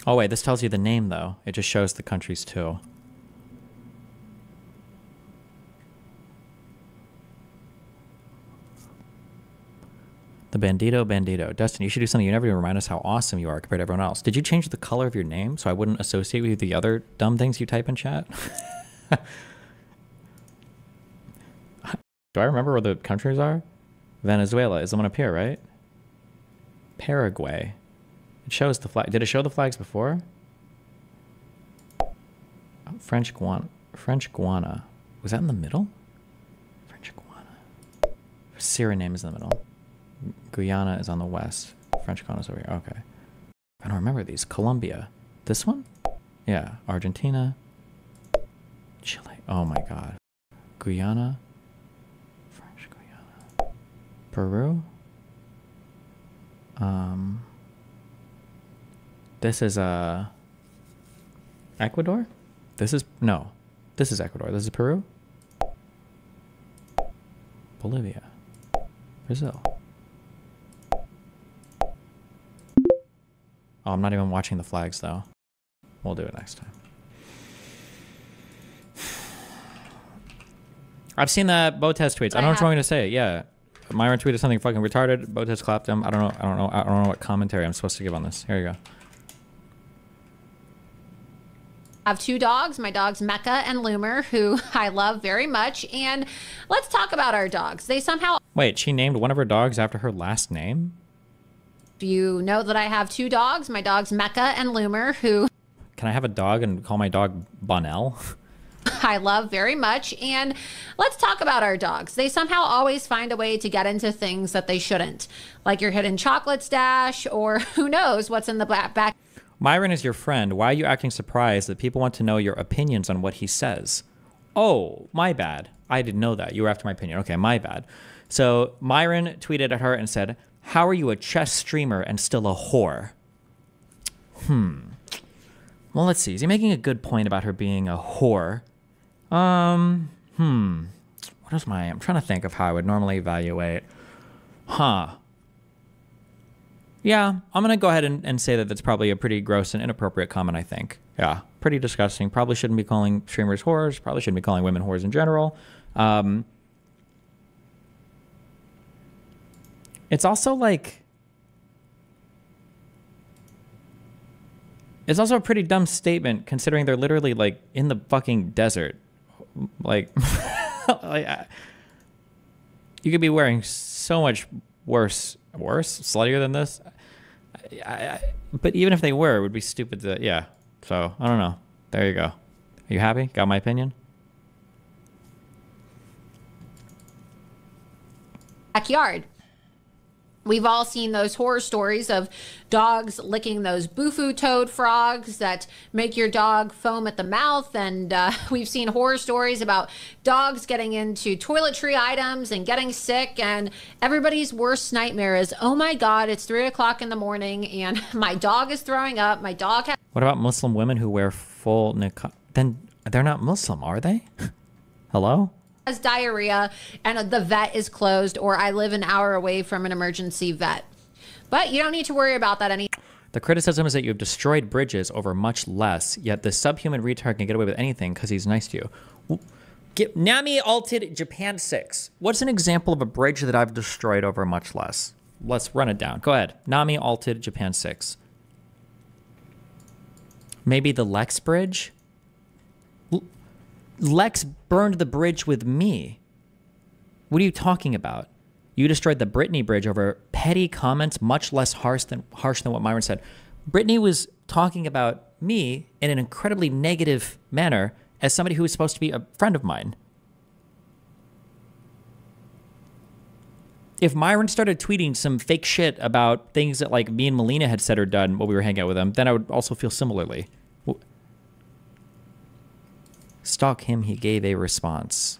Oh, wait, this tells you the name, though. It just shows the countries, too. The Bandito. Dustin, you should do something. You never even remind us how awesome you are compared to everyone else. Did you change the color of your name so I wouldn't associate with you the other dumb things you type in chat? Do I remember where the countries are? Venezuela is the one up here, right? Paraguay. It shows the flag. Did it show the flags before? French Guiana. Was that in the middle? French Guiana. Suriname is in the middle. Guyana is on the west. French Guiana is over here. Okay. I don't remember these. Colombia. This one? Yeah. Argentina. Chile. Oh my god. Guyana. French Guyana. Peru. This is Ecuador? This is Ecuador. This is Peru. Bolivia. Brazil. Oh, I'm not even watching the flags though. We'll do it next time. I've seen that Botez tweets. I don't know what you want me to say. Yeah. Myron tweeted something fucking retarded. Botez clapped him. I don't know what commentary I'm supposed to give on this. Here you go. I have 2 dogs. My dogs Mecca and Loomer, who I love very much. And let's talk about our dogs. They somehow... Wait, she named one of her dogs after her last name? Do you know that I have 2 dogs? My dogs Mecca and Loomer, who... Can I have a dog and call my dog Bonnell? I love very much. And let's talk about our dogs. They somehow always find a way to get into things that they shouldn't. Like your hidden chocolate stash, or who knows what's in the back... Myron is your friend. Why are you acting surprised that people want to know your opinions on what he says? Oh, my bad. I didn't know that. You were after my opinion. Okay, my bad. So Myron tweeted at her and said, "How are you a chess streamer and still a whore?" Well, let's see. Is he making a good point about her being a whore? What is I'm trying to think of how I would normally evaluate. Yeah, I'm going to go ahead and say that that's probably a pretty gross and inappropriate comment, I think. Yeah, pretty disgusting. Probably shouldn't be calling streamers whores. Probably shouldn't be calling women whores in general. It's also like... It's also a pretty dumb statement considering they're literally like in the fucking desert. Like, you could be wearing so much worse, sluttier than this. But even if they were, it would be stupid to, yeah. So, I don't know. There you go. Are you happy? Got my opinion? Backyard. We've all seen those horror stories of dogs licking those Bufu toad frogs that make your dog foam at the mouth. And we've seen horror stories about dogs getting into toiletry items and getting sick. And everybody's worst nightmare is, oh my God, it's 3 o'clock in the morning and my dog is throwing up. My dog has... What about Muslim women who wear full niqab? Then they're not Muslim, are they? Hello? Has diarrhea and the vet is closed, or I live an hour away from an emergency vet. But you don't need to worry about that any. The criticism is that you have destroyed bridges over much less, yet the subhuman retard can get away with anything because he's nice to you. Nami alted Japan 6. What's an example of a bridge that I've destroyed over much less? Let's run it down. Go ahead. Nami alted Japan 6. Maybe the Lex Bridge? Lex burned the bridge with me. What are you talking about? You destroyed the Brittany Bridge over petty comments much less harsh than what Myron said. Brittany was talking about me in an incredibly negative manner as somebody who was supposed to be a friend of mine. If Myron started tweeting some fake shit about things that like me and Melina had said or done while we were hanging out with him, then I would also feel similarly. Stalk him, he gave a response.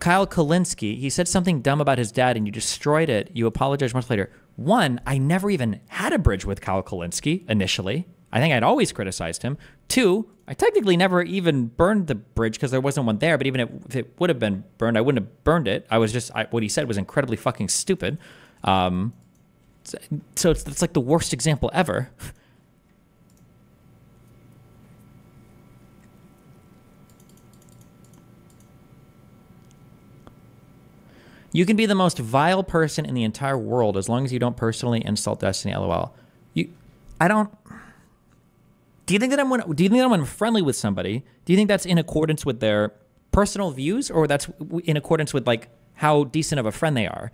Kyle Kolinsky, he said something dumb about his dad and you destroyed it. You apologized much later. One, I never even had a bridge with Kyle Kolinsky initially. I think I'd always criticized him. Two, I technically never even burned the bridge because there wasn't one there, but even if it would have been burned, I wouldn't have burned it. I was just, what he said was incredibly fucking stupid. So it's like the worst example ever. You can be the most vile person in the entire world as long as you don't personally insult Destiny. LOL. I don't. Do you think that I'm friendly with somebody? Do you think that's in accordance with their personal views, or that's in accordance with like how decent of a friend they are?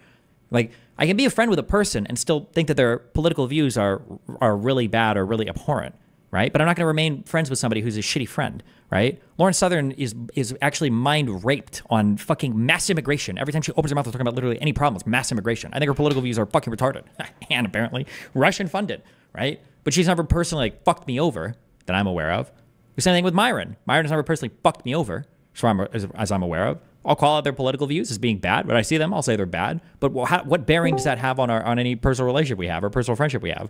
Like, I can be a friend with a person and still think that their political views are really bad or really abhorrent, right? But I'm not going to remain friends with somebody who's a shitty friend, right? Lauren Southern is actually mind raped on fucking mass immigration. Every time she opens her mouth, we're talking about literally any problem. It's mass immigration. I think her political views are fucking retarded and apparently Russian funded, right? But she's never personally like fucked me over that I'm aware of. The same thing with Myron. Myron has never personally fucked me over, as I'm aware of. I'll call out their political views as being bad. When I see them, I'll say they're bad. But what bearing does that have on any personal relationship we have or personal friendship we have?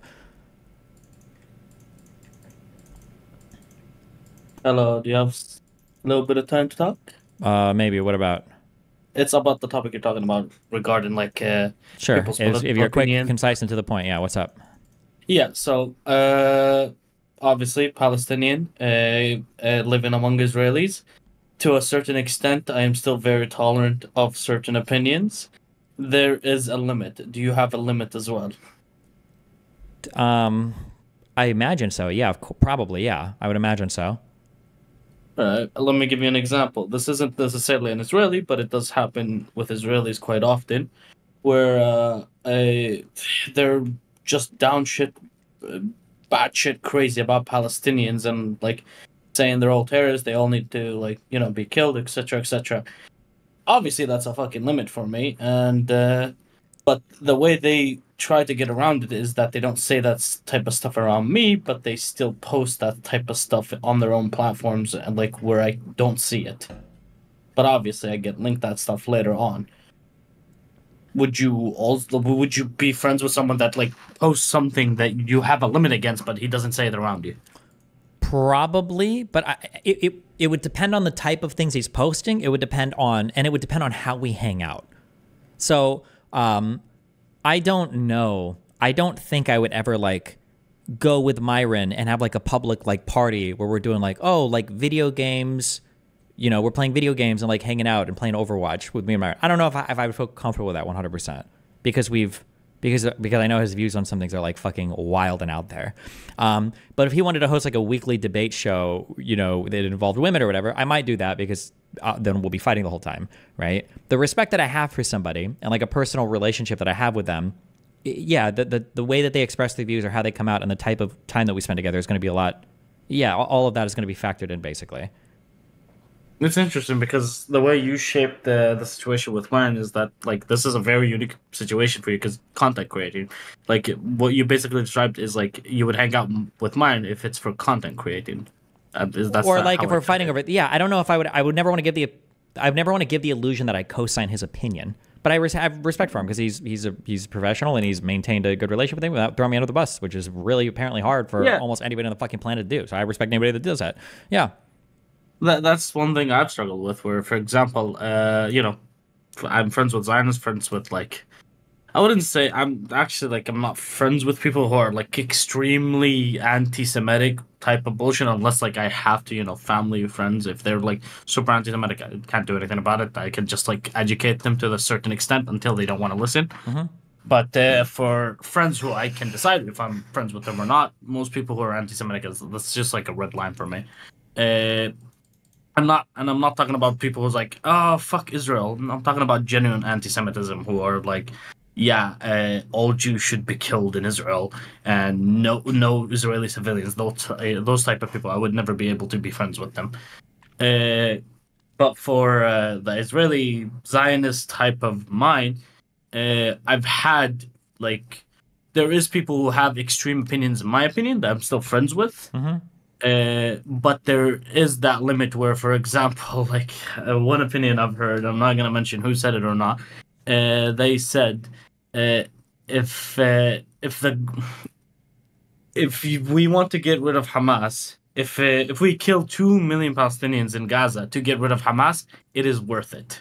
Hello, do you have a little bit of time to talk? Maybe. What about? It's about the topic you're talking about regarding like Sure. people's If political you're quick, opinion. concise, and to the point, yeah. What's up? Yeah, so obviously Palestinian, living among Israelis. To a certain extent, I am still very tolerant of certain opinions. There is a limit. Do you have a limit as well? I imagine so. Yeah, probably. Yeah, I would imagine so. Let me give you an example. This isn't necessarily an Israeli, but it does happen with Israelis quite often, where they're just batshit crazy about Palestinians and like saying they're all terrorists. They all need to like be killed, etc., etc. Obviously, that's a fucking limit for me. And but the way they try to get around it is that they don't say that type of stuff around me, but they still post that type of stuff on their own platforms and like where I don't see it. But obviously, I get linked that stuff later on. Would you be friends with someone that like posts something that you have a limit against, but he doesn't say it around you? Probably, but it would depend on the type of things he's posting. It would depend on how we hang out. So, I don't know. I don't think I would ever like go with Myron and have like a public like party where we're doing like, oh, like video games. We're playing video games and like hanging out and playing Overwatch with me and Myron. I don't know if I would feel comfortable with that 100% because I know his views on some things are like fucking wild and out there. But if he wanted to host like a weekly debate show, that involved women or whatever, I might do that because then we'll be fighting the whole time, right? The respect that I have for somebody and like a personal relationship that I have with them, yeah, the way that they express their views or how they come out and the type of time that we spend together is going to be a lot. Yeah, all of that is going to be factored in basically. It's interesting because the way you shaped the situation with Myron is that like this is a very unique situation for you because content creating, like what you basically described is like you would hang out with Myron if it's for content creating. Or like if we're fighting over it, yeah. I don't know if I would never want to give the illusion that I co-sign his opinion, but I have respect for him because he's professional and he's maintained a good relationship with him without throwing me under the bus, which is really apparently hard for almost anybody on the fucking planet to do. So I respect anybody that does that. Yeah. That's one thing I've struggled with. Where, for example, I'm friends with Zionists, friends with like, I wouldn't say I'm not friends with people who are like extremely anti-Semitic type of bullshit unless like I have to, family friends. If they're like super anti-Semitic, I can't do anything about it. I can just like educate them to a certain extent until they don't want to listen. Mm-hmm. But for friends who I can decide if I'm friends with them or not, most people who are anti-Semitic, that's just like a red line for me. I'm not talking about people who's like, oh, fuck Israel. I'm talking about genuine anti-Semitism who are like, all Jews should be killed in Israel and no Israeli civilians. Those type of people, I would never be able to be friends with them. But for the Israeli Zionist type of mind, I've had like, there is people who have extreme opinions, in my opinion, that I'm still friends with. Mm-hmm. But there is that limit where, for example, like one opinion I've heard, I'm not going to mention who said it or not. They said if we want to get rid of Hamas, if we kill 2 million Palestinians in Gaza to get rid of Hamas, it is worth it.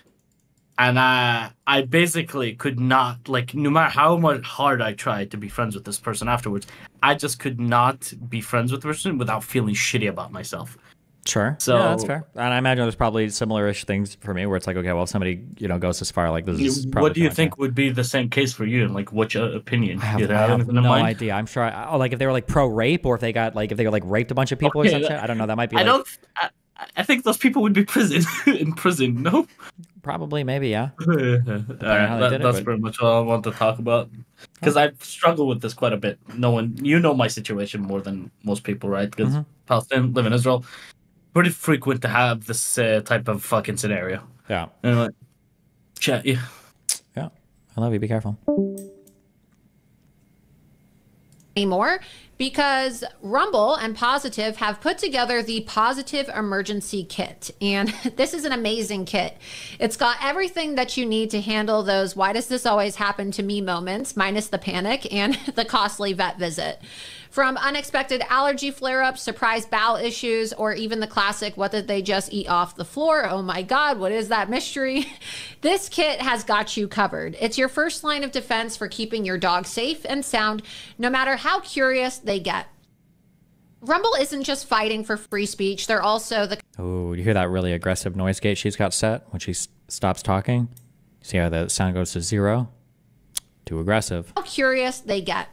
And I basically could not, like, no matter how much hard I tried to be friends with this person afterwards, I just could not be friends with the person without feeling shitty about myself. Sure. So yeah, that's fair. And I imagine there's probably similar-ish things for me where it's like, okay, well, if somebody, you know, goes this far, like this is probably what do you think would be the same case for you? And like, what's your opinion? I have, Do you I have anything in no mind? idea. I'm sure. Like if they were like pro-rape, or if they got like if they like raped a bunch of people or Okay, something. I don't know. That might be. I Like, don't. I think those people would be in prison. No. Probably, maybe, yeah. All right, that's pretty much all I want to talk about. Because I've struggled with this quite a bit. You know my situation more than most people, right? Because Palestinians live in Israel. Pretty frequent to have this type of fucking scenario. Yeah. Anyway, chat you. Yeah. I love you. Be careful. Anymore, because Rumble and Positive have put together the Positive Emergency Kit. And this is an amazing kit. It's got everything that you need to handle those why does this always happen to me moments, minus the panic and the costly vet visit. From unexpected allergy flare-ups, surprise bowel issues, or even the classic, what did they just eat off the floor? Oh my God, what is that mystery? This kit has got you covered. It's your first line of defense for keeping your dog safe and sound, no matter how curious they get. Rumble isn't just fighting for free speech, they're also the... Oh, you hear that really aggressive noise gate she's got set when she stops talking? See how the sound goes to 0? Too aggressive. How curious they get.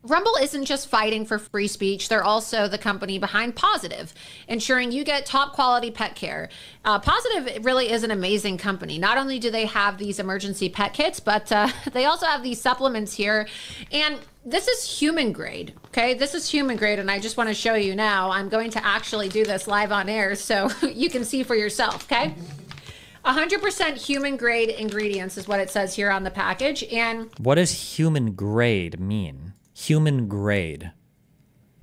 Rumble isn't just fighting for free speech, they're also the company behind Positive, ensuring you get top quality pet care. Positive really is an amazing company. Not only do they have these emergency pet kits, but they also have these supplements here. And this is human grade, okay? This is human grade, and I just want to show you now. I'm going to actually do this live on air so you can see for yourself, okay? 100% human grade ingredients is what it says here on the package. And what does human grade mean? Human grade.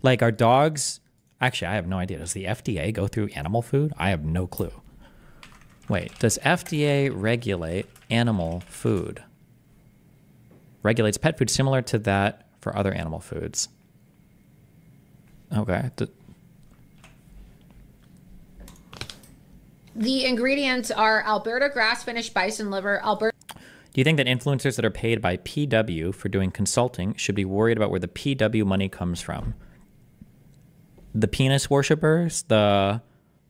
Like, our dogs... Actually, I have no idea. Does the FDA go through animal food? I have no clue. Wait, does FDA regulate animal food? Regulates pet food similar to that for other animal foods. Okay. The ingredients are Alberta grass-finished bison liver, Alberta... Do you think that influencers that are paid by PW for doing consulting should be worried about where the PW money comes from? The penis worshippers, the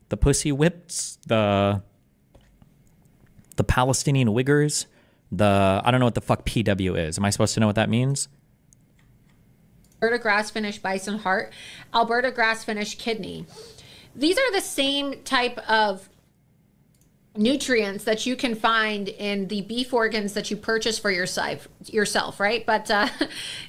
pussy whips, the Palestinian wiggers, I don't know what the fuck PW is. Am I supposed to know what that means? Alberta grass-finished bison heart, Alberta grass-finished kidney. These are the same type of nutrients that you can find in the beef organs that you purchase for yourself, right? But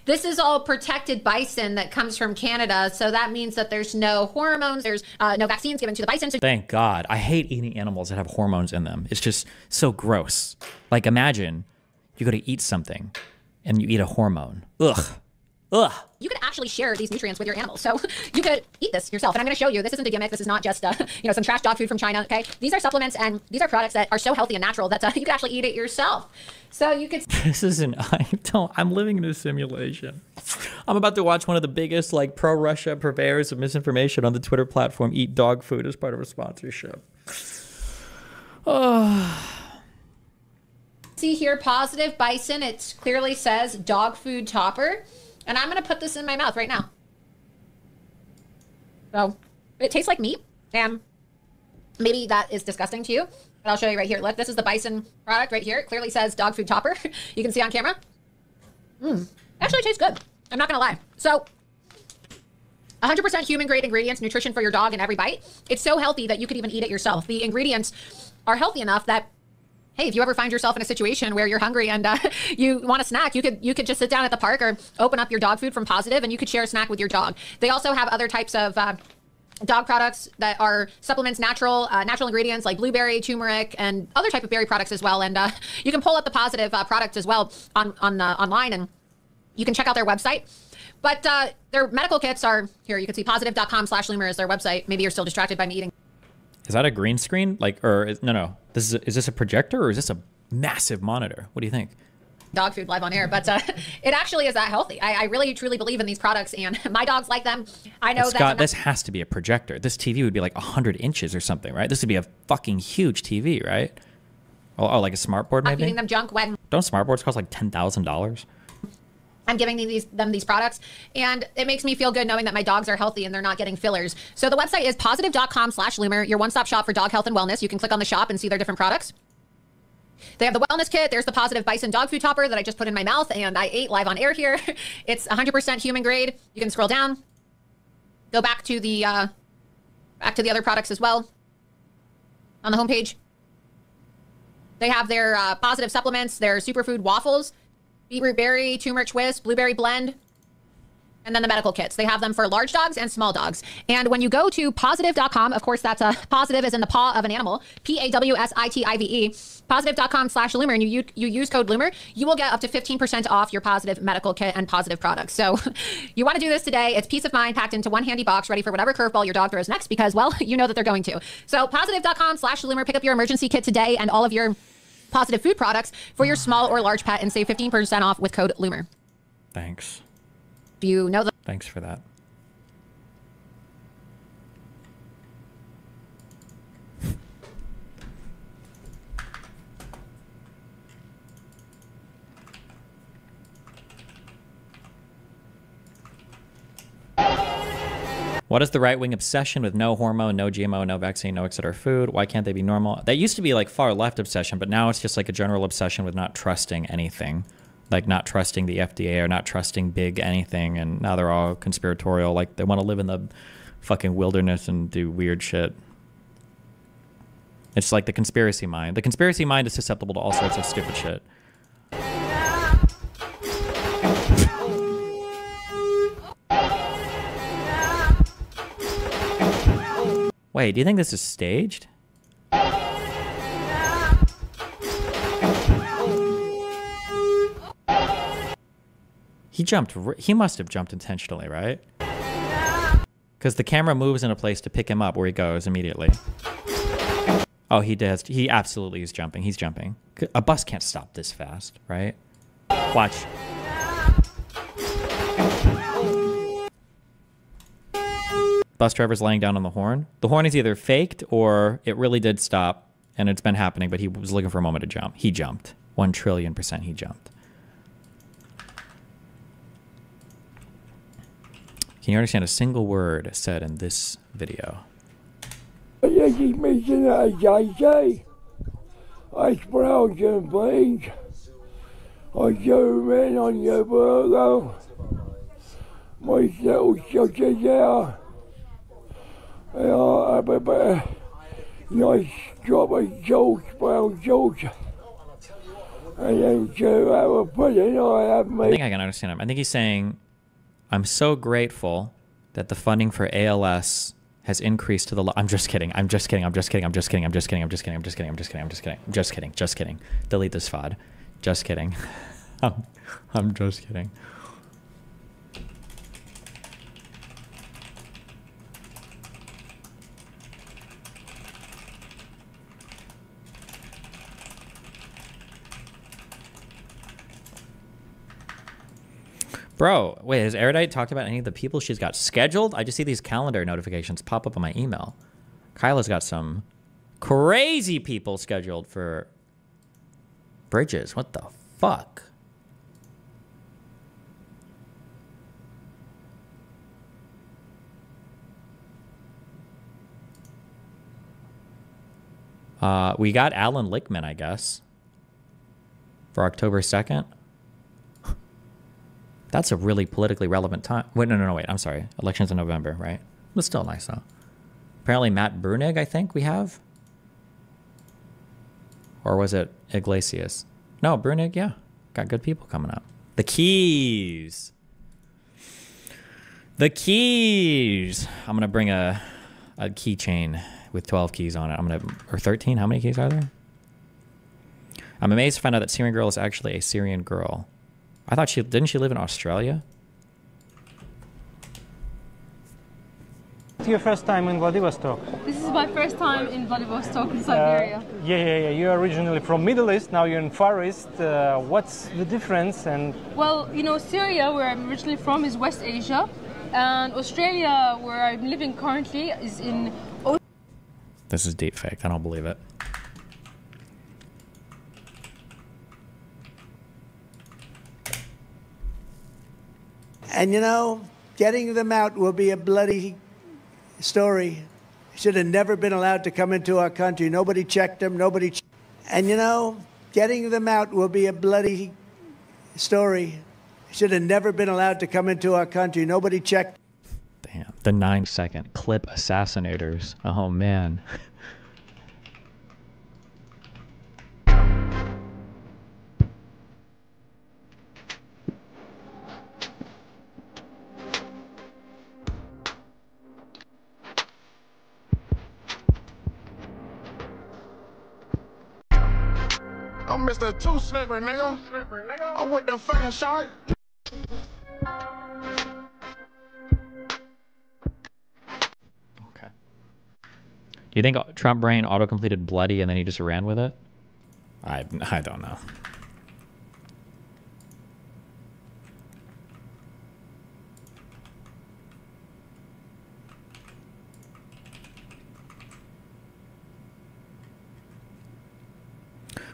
this is all protected bison that comes from Canada, so that means that there's no hormones, there's no vaccines given to the bison. Thank God. I hate eating animals that have hormones in them. It's just so gross. Like, imagine you go to eat something and you eat a hormone. Ugh. Ugh. You could actually share these nutrients with your animals. So you could eat this yourself. And I'm going to show you, this isn't a gimmick. This is not just, some trash dog food from China. Okay. These are supplements and these are products that are so healthy and natural that you could actually eat it yourself. So you could. This isn't, I'm living in a simulation. I'm about to watch one of the biggest like pro-Russia purveyors of misinformation on the Twitter platform eat dog food as part of a sponsorship. Oh. See here, Positive bison. It clearly says dog food topper. And I'm going to put this in my mouth right now. So it tastes like meat. And maybe that is disgusting to you. But I'll show you right here. Look, this is the bison product right here. It clearly says dog food topper. You can see on camera. Actually tastes good. I'm not going to lie. So 100% human grade ingredients, nutrition for your dog in every bite. It's so healthy that you could even eat it yourself. The ingredients are healthy enough that, hey, if you ever find yourself in a situation where you're hungry and you want a snack, you could just sit down at the park or open up your dog food from Positive and you could share a snack with your dog. They also have other types of dog products that are supplements, natural ingredients like blueberry, turmeric, and other type of berry products as well. And you can pull up the Positive product as well online, and you can check out their website. But their medical kits are here. You can see positive.com/Loomer is their website. Maybe you're still distracted by me eating. Is that a green screen? No. Is this a projector or is this a massive monitor? What do you think? Dog food live on air, but it actually is that healthy. I really truly believe in these products, and my dogs like them. I know Scott, this has to be a projector. This TV would be like 100 inches or something, right? This would be a fucking huge TV, right? Oh, like a smartboard maybe? Feeding them junk when Don't smartboards cost like $10,000? I'm giving them these products, and it makes me feel good knowing that my dogs are healthy and they're not getting fillers. So the website is positive.com/Loomer, your one-stop shop for dog health and wellness. You can click on the shop and see their different products. They have the wellness kit. There's the Positive Bison dog food topper that I just put in my mouth and I ate live on air here. It's 100% human grade. You can scroll down, go back to the other products as well on the homepage. They have their positive supplements, their superfood waffles, beetroot berry, turmeric twist, blueberry blend, and then the medical kits. They have them for large dogs and small dogs. And when you go to positive.com, of course, that's positive as in the paw of an animal, PAWSITIVE, positive.com/Loomer, and you use code Loomer, you will get up to 15% off your Positive medical kit and Positive products. So you want to do this today. It's peace of mind packed into one handy box, ready for whatever curveball your dog throws next, because, well, you know that they're going to. So positive.com/Loomer, pick up your emergency kit today and all of your Positive food products for your small or large pet and save 15% off with code Loomer. Thanks. Do you know the... Thanks for that. What is the right-wing obsession with no hormone, no GMO, no vaccine, no etc. food? Why can't they be normal? That used to be like far left obsession, but now it's just like a general obsession with not trusting anything. Like not trusting the FDA or not trusting big anything, and now they're all conspiratorial. Like they want to live in the fucking wilderness and do weird shit. It's like the conspiracy mind. The conspiracy mind is susceptible to all sorts of stupid shit. Wait, do you think this is staged? He jumped. He must have jumped intentionally, right? Because the camera moves in a place to pick him up where he goes immediately. Oh, he does. He absolutely is jumping. He's jumping. A bus can't stop this fast, right? Watch. Bus driver's laying down on the horn. The horn is either faked or it really did stop and it's been happening, but he was looking for a moment to jump. He jumped. 1,000,000,000% he jumped. Can you understand a single word said in this video? I sprout your brains. I zoom in on your burger. My little sugar there. I have a nice strawberry sauce, brown sauce. And then to have a pudding, I have I think I can understand him. I think he's saying, I'm so grateful that the funding for ALS has increased to the... I'm just kidding. I'm just kidding. I'm just kidding. I'm just kidding. I'm just kidding. I'm just kidding. I'm just kidding. I'm just kidding. I'm just kidding. I'm just kidding. Just kidding. Delete this FOD. Just kidding. I'm just kidding. Bro, wait, has Erudite talked about any of the people she's got scheduled? I just see these calendar notifications pop up on my email. Kyla's got some crazy people scheduled for Bridges. What the fuck? We got Alan Lickman, I guess, for October 2nd. That's a really politically relevant time. Wait, no, wait. I'm sorry. Elections in November, right? But still nice, though. Apparently Matt Brunig, I think we have. Or was it Iglesias? No, Brunig, yeah. Got good people coming up. The keys. The keys. I'm going to bring a keychain with 12 keys on it. Or 13? How many keys are there? I'm amazed to find out that Syrian girl is actually a Syrian girl. I thought didn't she live in Australia? It's your first time in Vladivostok? This is my first time in Vladivostok in Siberia. Yeah. You're originally from Middle East, now you're in Far East. What's the difference? And well, you know, Syria, where I'm originally from, is West Asia. And Australia, where I'm living currently, is in... This is deep fake. I don't believe it. And you know, getting them out will be a bloody story. Should have never been allowed to come into our country. Nobody checked them. And you know, getting them out will be a bloody story. Should have never been allowed to come into our country. Nobody checked. Damn. The 9-second clip assassinators. Oh, man. I'm Mr. Too Slipper, nigga. I'm with the fucking shark. Okay. Do you think Trump brain auto-completed bloody and then he just ran with it? I don't know.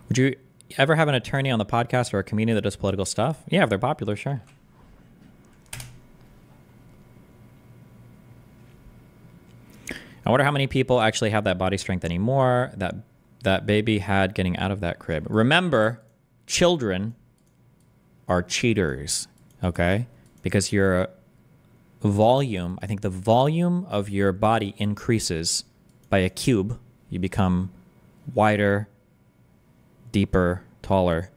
Would you ever have an attorney on the podcast or a comedian that does political stuff? Yeah, if they're popular, sure. I wonder how many people actually have that body strength anymore that baby had getting out of that crib. Remember, children are cheaters, okay? Because your volume, I think the volume of your body increases by a cube. You become wider, deeper, taller.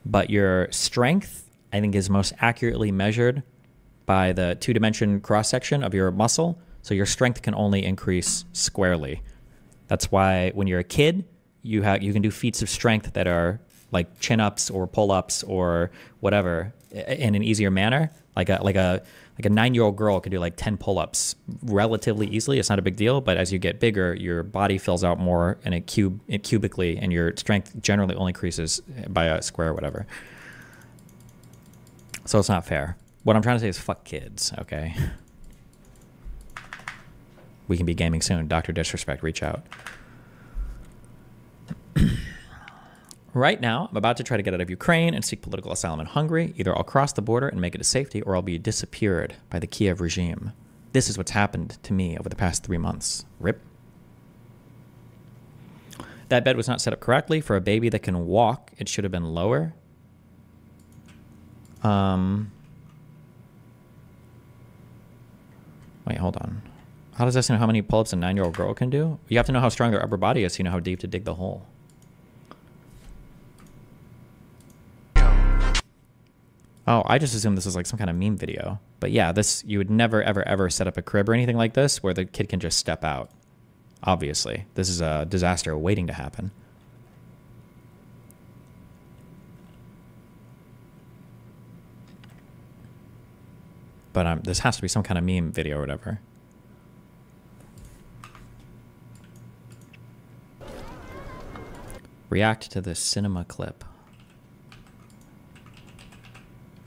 But your strength, I think, is most accurately measured by the two-dimension cross-section of your muscle. So your strength can only increase squarely. That's why when you're a kid, you can do feats of strength that are like chin-ups or pull-ups or whatever in an easier manner. Like a 9-year-old girl could do like 10 pull-ups relatively easily. It's not a big deal, but as you get bigger, your body fills out more in cubically, and your strength generally only increases by a square or whatever. So it's not fair. What I'm trying to say is fuck kids, okay? We can be gaming soon. Dr. Disrespect, reach out. Right now, I'm about to try to get out of Ukraine and seek political asylum in Hungary. Either I'll cross the border and make it to safety, or I'll be disappeared by the Kiev regime. This is what's happened to me over the past 3 months. RIP. That bed was not set up correctly. For a baby that can walk, it should have been lower. Wait, hold on. How does this know how many pull-ups a 9-year-old girl can do? You have to know how strong their upper body is so you know how deep to dig the hole. Oh, I just assumed this was like some kind of meme video. But yeah, you would never, ever, ever set up a crib or anything like this where the kid can just step out. Obviously. This is a disaster waiting to happen. But this has to be some kind of meme video or whatever. React to this cinema clip.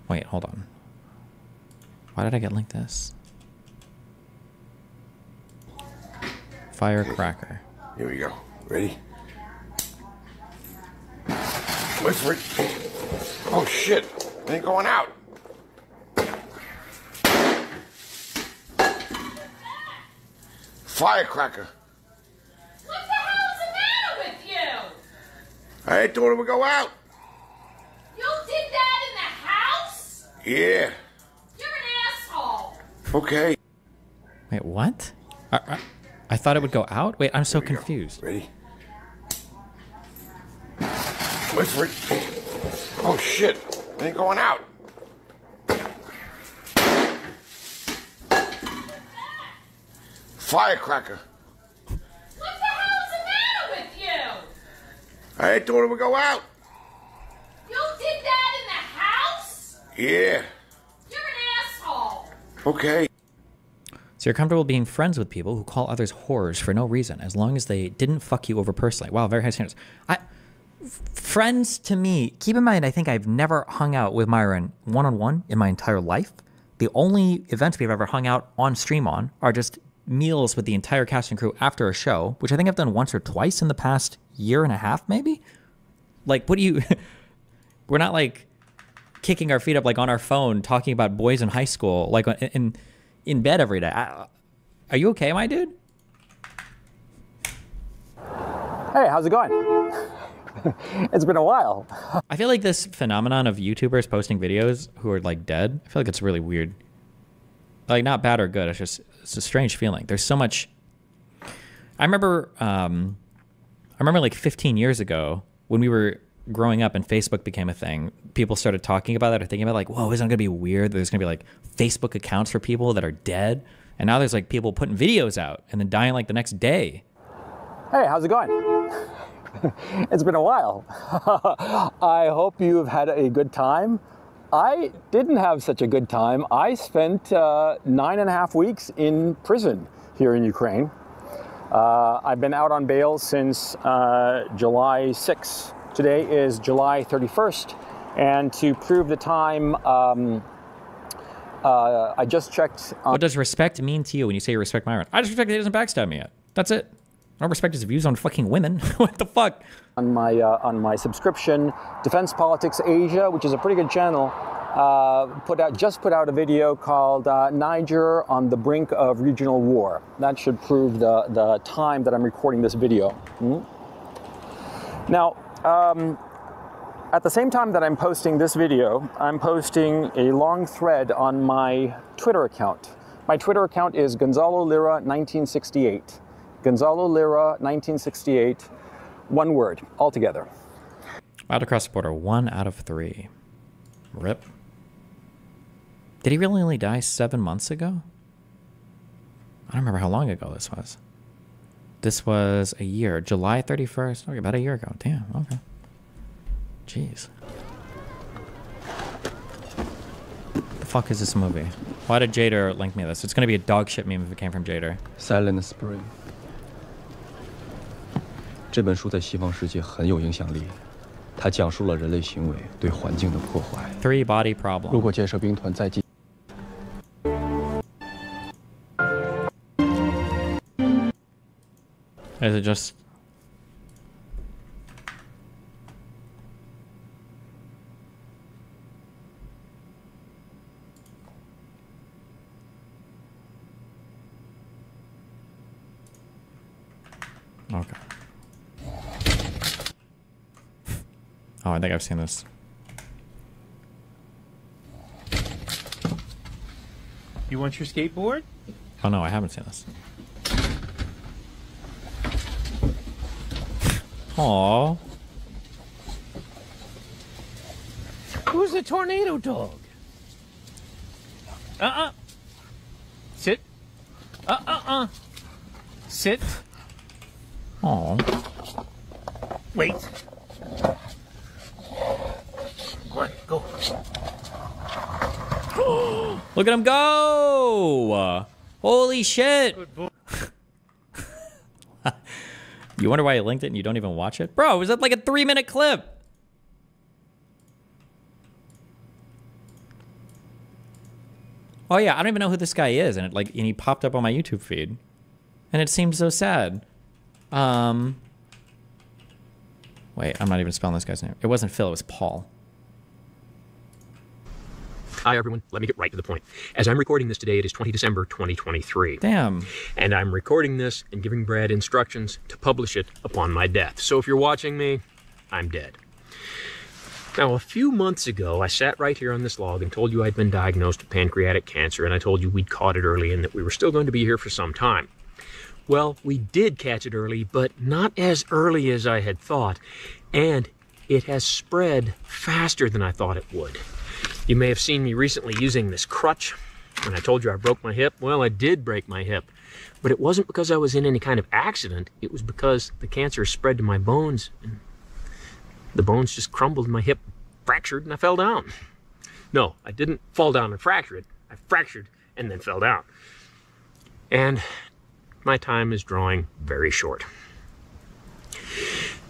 Wait, hold on. Why did I get linked this? Firecracker. Here we go. Ready? Wait for it. Oh shit! It ain't going out. Firecracker. What the hell's the matter with you? I ain't told it would go out. You did that in the house? Yeah. You're an asshole. Okay. Wait, what? I thought it would go out? Wait, I'm so confused. Ready? Wait for it. Oh shit! It ain't going out. Firecracker. What the hell's the matter with you? I ain't told it would go out. You did that in the house? Yeah. You're an asshole. Okay. So you're comfortable being friends with people who call others whores for no reason, as long as they didn't fuck you over personally. Wow, very high standards. Friends to me, keep in mind, I think I've never hung out with Myron one-on-one in my entire life. The only events we've ever hung out on stream on are just meals with the entire cast and crew after a show, which I think I've done once or twice in the past year and a half, maybe? Like, what do you... We're not like kicking our feet up like on our phone, talking about boys in high school, like in bed every day. Are you okay, my dude? Hey, how's it going? It's been a while. I feel like this phenomenon of YouTubers posting videos who are like dead, I feel like it's really weird. Like not bad or good. It's a strange feeling. There's so much. I remember like 15 years ago when we were growing up and Facebook became a thing, people started talking about that or thinking about like, whoa, isn't it gonna be weird? There's gonna be like Facebook accounts for people that are dead. And now there's like people putting videos out and then dying like the next day. Hey, how's it going? It's been a while. I hope you've had a good time. I didn't have such a good time. I spent 9.5 weeks in prison here in Ukraine. I've been out on bail since July 6th. Today is July 31st. And to prove the time, I just checked. What does respect mean to you when you say you respect Myron? I just respect that he doesn't backstab me yet. That's it. I don't respect his views on fucking women. What the fuck? On my subscription, Defense Politics Asia, which is a pretty good channel, just put out a video called Niger on the Brink of Regional War. That should prove the time that I'm recording this video. Now, at the same time that I'm posting this video, I'm posting a long thread on my Twitter account. My Twitter account is Gonzalo Lira 1968. Gonzalo Lira 1968, one word, altogether. Out across the border, 1 out of 3. Rip. Did he really only die 7 months ago? I don't remember how long ago this was. This was a year, July 31st. Okay, about a year ago. Damn, okay. Jeez. The fuck is this movie? Why did Jader link me this? It's gonna be a dog shit meme if it came from Jader. Silent Spring. 这本书在西方世界很有影响力，它讲述了人类行为对环境的破坏。 3 body problem. 如果建设兵团再进， Is it just... Okay. Oh, I think I've seen this. You want your skateboard? Oh no, I haven't seen this. Aww. Who's the tornado dog? Sit. Sit. Aww. Wait. Go on, go. Look at him go! Holy shit! You wonder why I linked it and you don't even watch it? Bro, it was like a 3-minute clip. Oh yeah, I don't even know who this guy is, and he popped up on my YouTube feed. And it seems so sad. Wait, I'm not even spelling this guy's name. It wasn't Phil, it was Paul. Hi, everyone. Let me get right to the point. As I'm recording this today, it is 20 December 2023. Damn. And I'm recording this and giving Brad instructions to publish it upon my death. So if you're watching me, I'm dead. Now, a few months ago, I sat right here on this log and told you I'd been diagnosed with pancreatic cancer, and I told you we'd caught it early and that we were still going to be here for some time. Well, we did catch it early, but not as early as I had thought, and it has spread faster than I thought it would. You may have seen me recently using this crutch. When I told you I broke my hip, well, I did break my hip. But it wasn't because I was in any kind of accident. It was because the cancer spread to my bones, and the bones just crumbled and my hip fractured and I fell down. No, I didn't fall down and fracture it. I fractured and then fell down. And my time is drawing very short.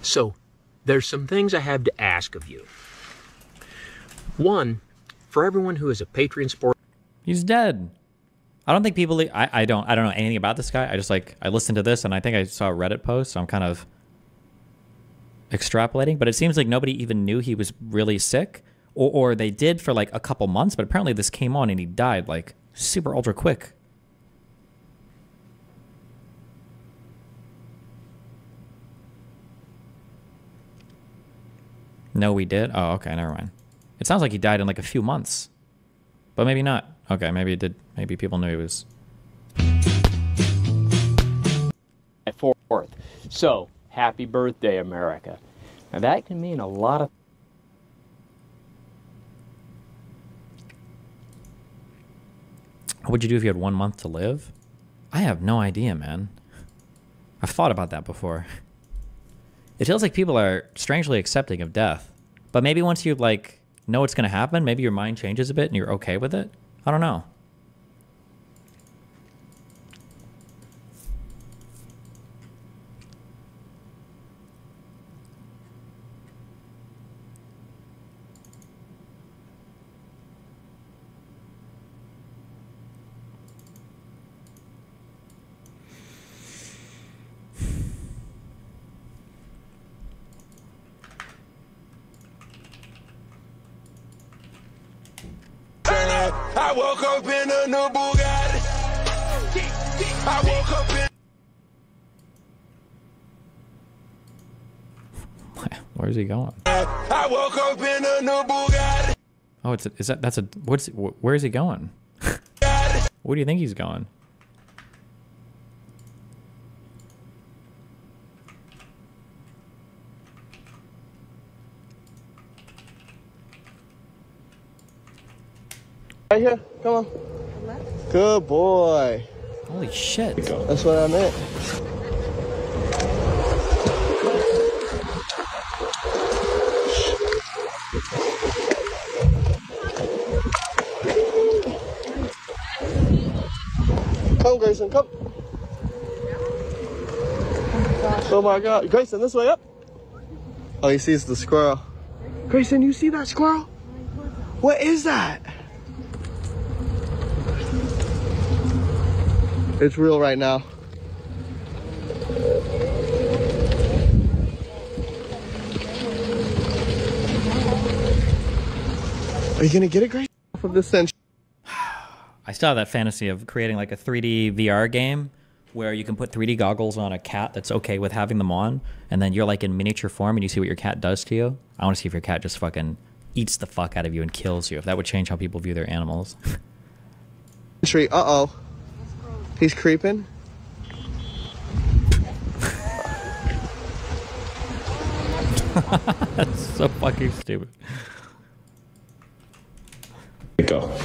So, there's some things I have to ask of you. One, for everyone who is a Patreon supporter. He's dead. I don't think people... I don't know anything about this guy. I listened to this and I think I saw a Reddit post, so I'm kind of extrapolating. But it seems like nobody even knew he was really sick. Or they did for like a couple months, but apparently this came on and he died like super ultra quick. No, we did? Oh, okay, never mind. It sounds like he died in like a few months. But maybe not. Okay, maybe it did. Maybe people knew he was... At 4th. So, happy birthday, America. Now that can mean a lot of... What would you do if you had 1 month to live? I have no idea, man. I've thought about that before. It feels like people are strangely accepting of death. But maybe once you, like, know what's going to happen, maybe your mind changes a bit and you're okay with it. I don't know. I woke up in a new Bugatti. I woke up in... Where's he going? I woke up in a new Bugatti. Oh, where is he going? Where do you think he's going? Right here, come on. Good boy. Holy shit. That's what I meant. Come, Grayson, come. Oh my God. Grayson, this way up. Oh, he sees the squirrel. Grayson, you see that squirrel? What is that? It's real right now. Are you gonna get it, Grace? Off of this century. I still have that fantasy of creating like a 3D VR game where you can put 3D goggles on a cat that's okay with having them on, and then you're like in miniature form and you see what your cat does to you. I want to see if your cat just fucking eats the fuck out of you and kills you. If that would change how people view their animals. Uh-oh. He's creeping. That's so fucking stupid. Go.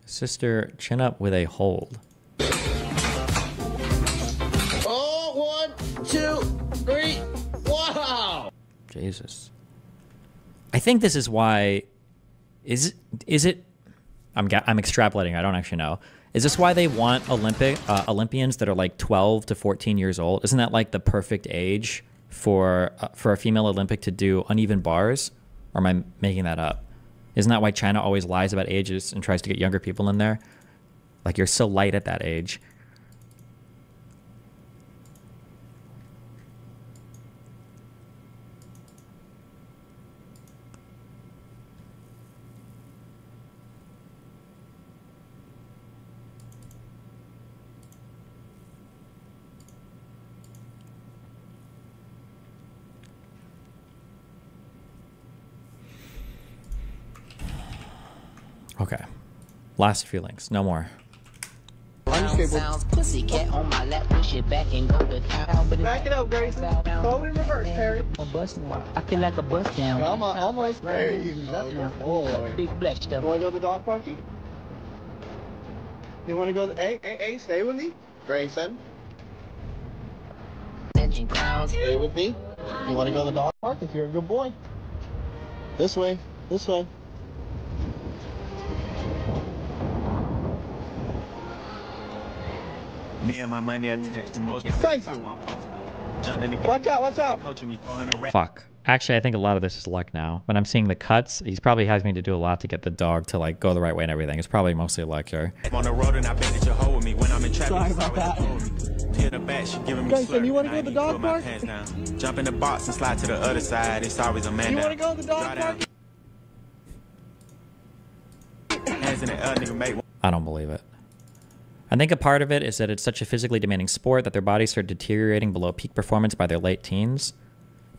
Sister, chin up with a hold. Oh, 1, 2, 3. Wow. Jesus. I think this is why. Is it? I'm extrapolating. I don't actually know. Is this why they want Olympians that are like 12 to 14 years old? Isn't that like the perfect age for a female Olympic to do uneven bars? Or am I making that up? Isn't that why China always lies about ages and tries to get younger people in there? Like, you're so light at that age. Okay. Last feelings. No more. Sounds pussycat on my lap, push it back and go to town. Back it up, Grace. Hold it in reverse, Perry. I feel like a bus down. Come on, almost. There you go. Big black stuff. You want to go to the dog party? You want to go? Hey, stay with me, Grayson. Stay with me. You want to go to the dog park if you're a good boy? This way. This way. Me and my money are the most. Watch out, watch out. Fuck. Actually, I think a lot of this is luck now. When I'm seeing the cuts, he's probably having to do a lot to get the dog to like go the right way and everything. It's probably mostly luck here. On the road and I bet that you're holding me when I'm in traffic. Sorry about that. Hit the back, she giving me Grayson, you want to go to the dog park? Jump in the box and slide to the other side. It's always a man. You want to go to the dog park? bands in the nigga make. I don't believe it. I think a part of it is that it's such a physically demanding sport that their bodies start deteriorating below peak performance by their late teens.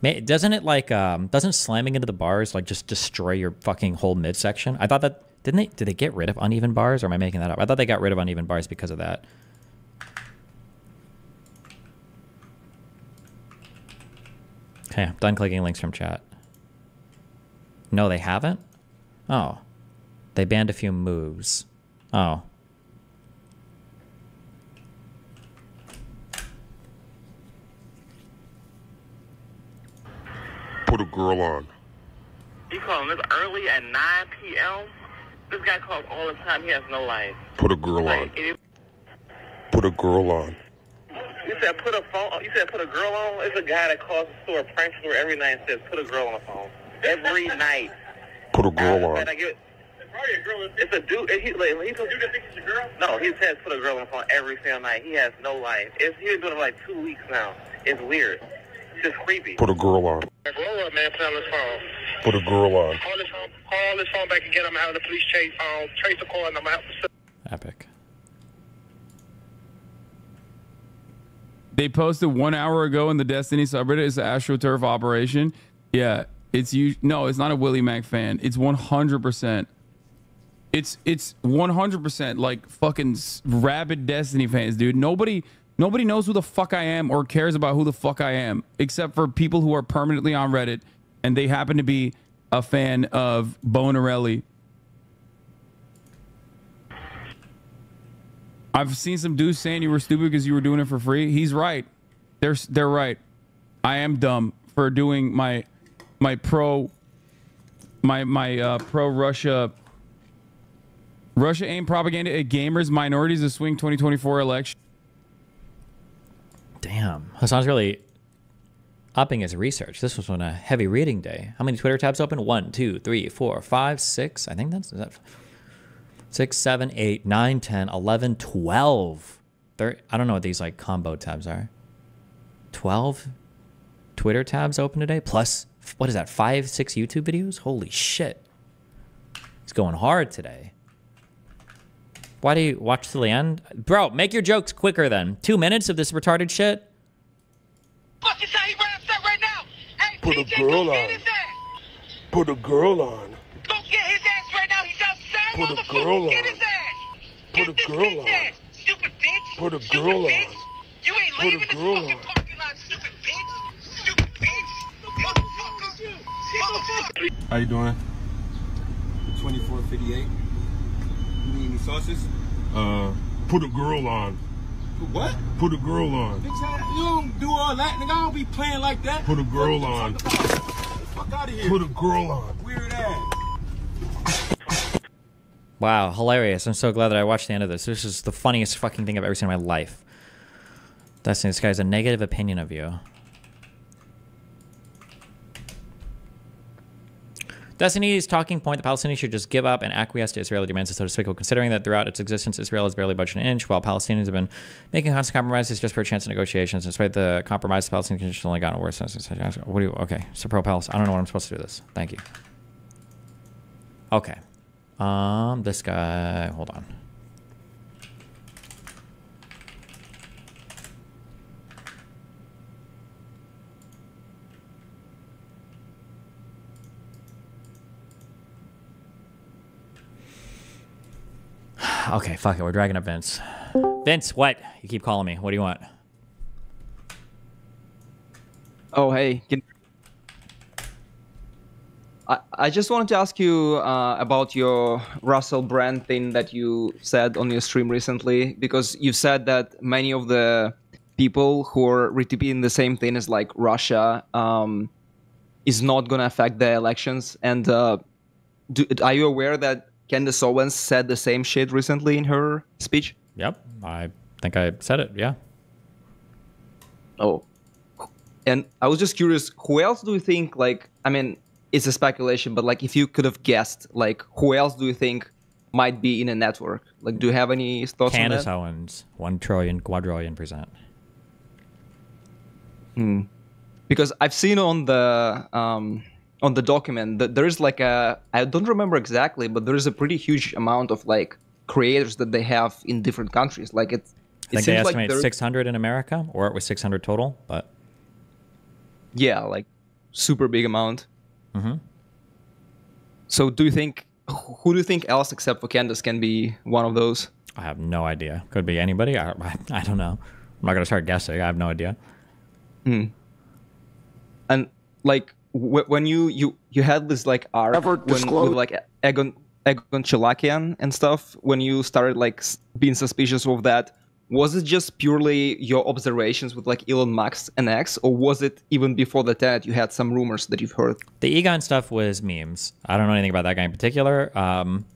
Doesn't it like doesn't slamming into the bars like just destroy your fucking whole midsection? I thought that did they get rid of uneven bars, or am I making that up? I thought they got rid of uneven bars because of that. Okay, I'm done clicking links from chat. No, they haven't? Oh. They banned a few moves. Oh. Put a girl on. You calling this early at 9 p.m.? This guy calls all the time. He has no life. Put a girl on. Put a girl on. You said put a phone. You said put a girl on. It's a guy that calls the store, prank store every night, and says put a girl on the phone every night. Put a girl on. It's a dude. He think it's a girl? No, he says put a girl on the phone every single night. He has no life. He's been doing it for like 2 weeks now. It's weird. It's just creepy. Put a girl on. Grow up, man. Put on this phone. Put a girl on. Call this phone back and get him out of the police chase. Trace the call and I'm out. Epic. They posted 1 hour ago in the Destiny subreddit. It's the AstroTurf operation. Yeah, it's you. No, it's not a Willie Mac fan. It's 100%. It's 100% like fucking rabid Destiny fans, dude. Nobody knows who the fuck I am or cares about who the fuck I am, except for people who are permanently on Reddit and they happen to be a fan of Bonarelli. I've seen some dudes saying you were stupid because you were doing it for free. He's right. They're right. I am dumb for doing my pro Russia aimed propaganda at gamers, minorities, the swing 2024 election. Damn, Hassan's really upping his research. This was on a heavy reading day. How many Twitter tabs open? 1, 2, 3, 4, 5, 6. I think is that 6, 7, 8, 9, 10, 11, 12. I don't know what these like combo tabs are. 12 Twitter tabs open today. Plus, what is that? 5, 6 YouTube videos? Holy shit. It's going hard today. Why do you watch till the end? Bro, make your jokes quicker then. 2 minutes of this retarded shit? Put a girl on. Put a girl on. Go get his ass right now. He's outside. Put a girl on. Get his ass. Put a girl on. Stupid bitch. Put a girl on. You ain't Put leaving a this girl fucking on. parking lot, stupid bitch. Stupid bitch. Motherfucker. How you doing? 2458. You need any sauces? Put a girl on. What? Put a girl on. Bitch, you don't do all that, nigga. I don't be playing like that. Put a girl on. Get the fuck out of here. Put a girl on. Weird ass. Wow, hilarious. I'm so glad that I watched the end of this. This is the funniest fucking thing I've ever seen in my life. Destiny, this guy has a negative opinion of you. Destiny's talking point, the Palestinians should just give up and acquiesce to Israeli demands is so despicable, considering that throughout its existence, Israel has barely budged an inch, while Palestinians have been making constant compromises just for a chance of negotiations. Despite the compromise, the Palestinian conditions have only gotten worse. What do you, okay, so pro-Palestine. I don't know what I'm supposed to do this. Thank you. Okay. This guy, hold on. Okay, fuck it. We're dragging up Vince. Vince, what? You keep calling me. What do you want? Oh, hey. I just wanted to ask you about your Russell Brand thing that you said on your stream recently, because you said that many of the people who are repeating the same thing as like Russia is not going to affect the elections. And are you aware that Candace Owens said the same shit recently in her speech? Yep, I think I said it, yeah. Oh. And I was just curious, who else do you think, like, I mean, it's a speculation, but like if you could have guessed, like who else do you think might be in a network? Like, do you have any thoughts on that? Candace Owens, 1 trillion, quadrillion %. Because I've seen on the on the document that there is like I don't remember exactly, but there is a pretty huge amount of like creators that they have in different countries. Like it I think they seems like estimate there- 600 in America, or it was 600 total, but yeah, like super big amount. Mm-hmm. So do you think who do you think else except for Candace can be one of those? I have no idea. Could be anybody. I don't know. I'm not gonna start guessing. I have no idea. And like when you had this like arc with like Egon Chilakian and stuff, when you started like being suspicious of that, was it just purely your observations with like Elon Musk and X, or was it even before that you had some rumors that you've heard? The Egon stuff was memes. I don't know anything about that guy in particular,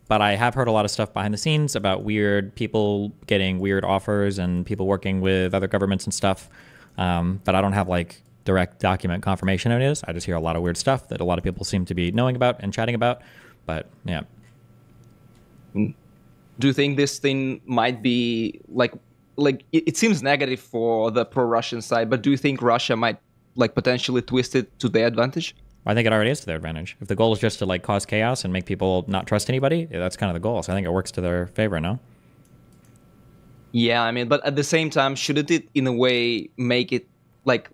but I have heard a lot of stuff behind the scenes about weird people getting weird offers and people working with other governments and stuff. But I don't have like direct document confirmation of it is. I just hear a lot of weird stuff that a lot of people seem to be knowing about and chatting about. But yeah. Do you think this thing might be like it seems negative for the pro-Russian side, but do you think Russia might like potentially twist it to their advantage? I think it already is to their advantage. If the goal is just to like cause chaos and make people not trust anybody, that's kind of the goal. So I think it works to their favor, no? Yeah, I mean, but at the same time, shouldn't it in a way make it like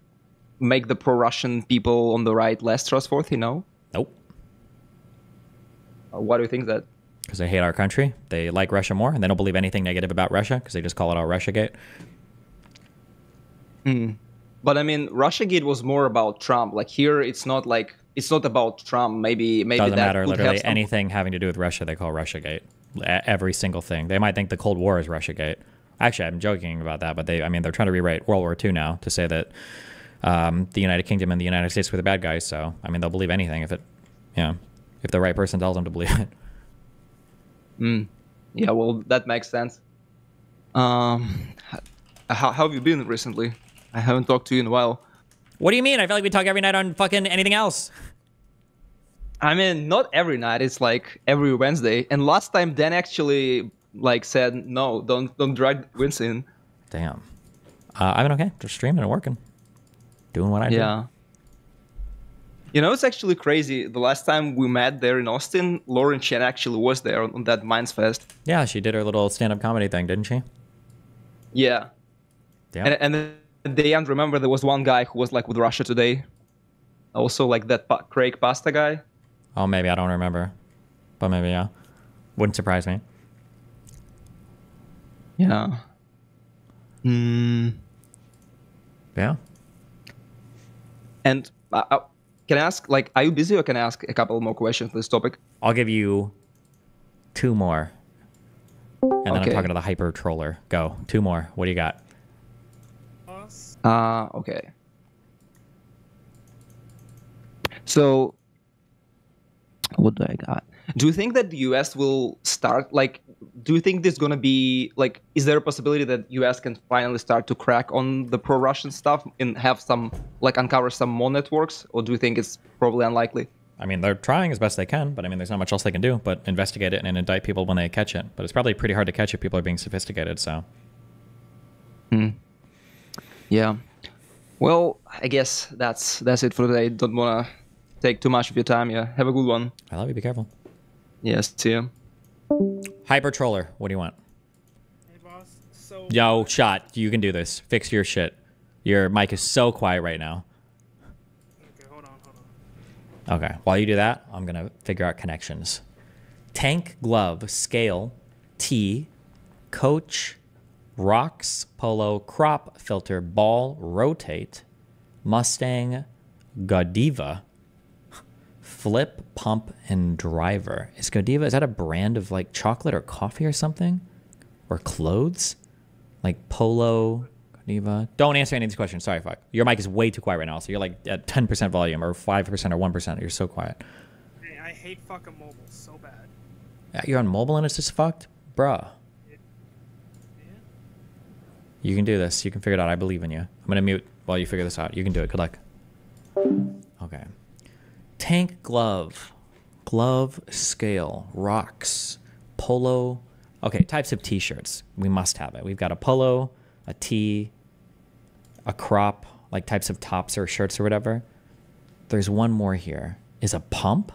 make the pro-Russian people on the right less trustworthy, no? Nope. Why do you think that? Because they hate our country. They like Russia more, and they don't believe anything negative about Russia because they just call it all Russiagate. But I mean, Russiagate was more about Trump. Like here, it's not about Trump. Maybe Doesn't that matter. could Literally have some- anything having to do with Russia, they call Russiagate. Every single thing. They might think the Cold War is Russiagate. Actually, I'm joking about that, but they're trying to rewrite World War II now to say that the United Kingdom and the United States were the bad guys. So I mean, they'll believe anything if the right person tells them to believe it. Yeah, well, that makes sense. How have you been recently? I haven't talked to you in a while. What do you mean? I feel like we talk every night on fucking anything else. I mean, not every night. It's like every Wednesday. And last time, Dan actually like said, no, don't drag Vince in. Damn. I've been okay. Just streaming and working, doing what I do. Yeah. You know, it's actually crazy. The last time we met there in Austin, Lauren Chen actually was there on that Minds Fest. Yeah, she did her little stand-up comedy thing, didn't she? Yeah. Damn. And at the end, remember there was one guy who was like with Russia Today. Also like that Craig Pasta guy. Oh, maybe. I don't remember. But maybe, yeah. Wouldn't surprise me. Yeah. Yeah. And can I ask, like, are you busy or can I ask a couple more questions for this topic? I'll give you 2 more. And then Okay. I'm talking to the hyper troller. Go. 2 more. What do you got? Okay. So, what do I got? Do you think that the US will start, like, do you think there's going to be, like, is there a possibility that US can finally start to crack on the pro-Russian stuff and have some, like, uncover some more networks? Or do you think it's probably unlikely? I mean, they're trying as best they can, but I mean, there's not much else they can do but investigate it and indict people when they catch it. But it's probably pretty hard to catch if people are being sophisticated, so. Yeah. Well, I guess that's it for today. Don't want to take too much of your time. Yeah. Have a good one. I love you. Be careful. Yes, see you. Hyper troller. What do you want? Hey, boss. Yo, shot. You can do this. Fix your shit. Your mic is so quiet right now. Okay, hold on. Okay. While you do that, I'm going to figure out connections. Tank, glove, scale, T, coach, rocks, polo, crop, filter, ball, rotate, Mustang, Godiva, flip, pump, and driver. Is Godiva, is that a brand of like chocolate or coffee or something? Or clothes? Like polo, Godiva. Don't answer any of these questions. Sorry, fuck. Your mic is way too quiet right now. So you're like at 10% volume or 5% or 1%. You're so quiet. Hey, I hate fucking mobile so bad. Yeah, you're on mobile and it's just fucked? Bruh. You can do this. You can figure it out. I believe in you. I'm going to mute while you figure this out. You can do it. Good luck. Okay. Tank, glove. Glove, scale, rocks, polo. Okay, types of t-shirts. We must have it. We've got a polo, a tee, a crop, like types of tops or shirts or whatever. There's one more here. is a pump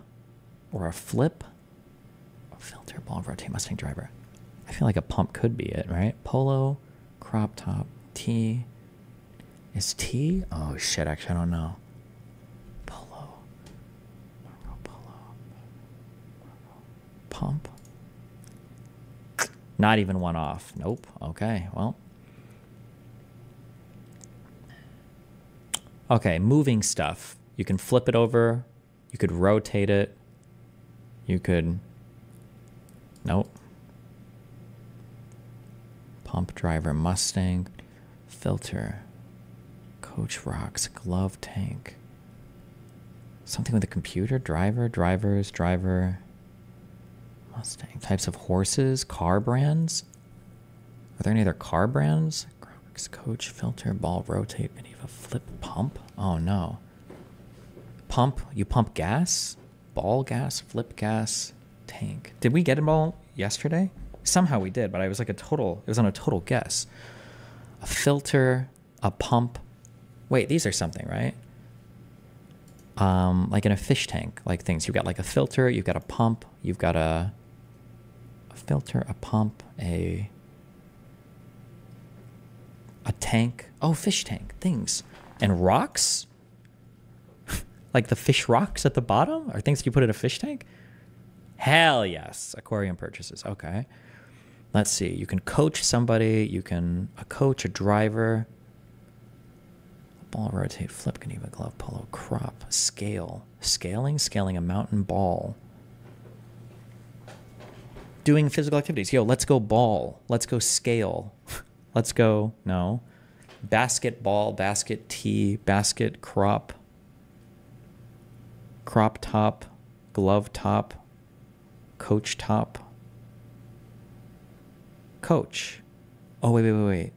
or a flip. Filter, ball, rotate, Mustang driver. I feel like a pump could be it, right? Polo, crop top, T. Is T? Oh shit, actually I don't know. Polo. Pump. Not even one off. Nope. Okay, well. Okay, moving stuff. You can flip it over. You could rotate it. You could... Nope. Pump, driver, Mustang, filter, coach, rocks, glove, tank. Something with a computer, driver, drivers, driver, Mustang. Types of horses, car brands. Are there any other car brands? Rocks, coach, filter, ball, rotate, Beneva, flip, pump. Oh no. Pump, you pump gas, ball gas, flip gas, tank. Did we get them all yesterday? Somehow we did, but I was like it was on a total guess. A filter, a pump. Wait, these are something, right? Like in a fish tank, like things. You've got like a filter, you've got a pump, you've got a filter, a pump, a tank. Oh, fish tank, things. And rocks? Like the fish rocks at the bottom are things you put in a fish tank? Hell yes. Aquarium purchases. Okay. Let's see. You can coach somebody. You can a coach, a driver. Ball, rotate, flip, Geneva, glove, polo, crop, scale. Scaling a mountain ball. Doing physical activities. Yo, let's go ball. Let's go scale. Let's go, no. Basketball, basket tee, basket crop. Crop top, glove top, coach top. Coach. Oh, wait.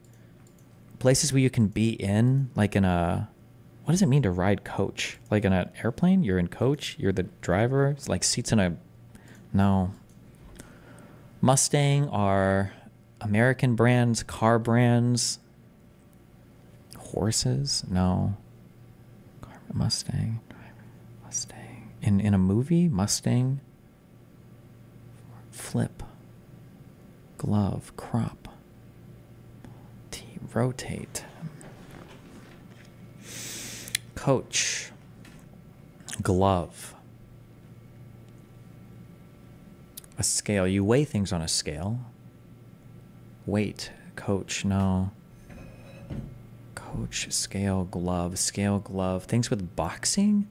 Places where you can be in, like in a... What does it mean to ride coach? Like in an airplane? You're in coach? You're the driver? It's like seats in a... No. Mustang are American brands, car brands. Horses? No. Mustang. In a movie, Mustang, flip, glove, crop, T, rotate, coach, glove, a scale. You weigh things on a scale. Weight, coach, no. Coach, scale, glove, things with boxing.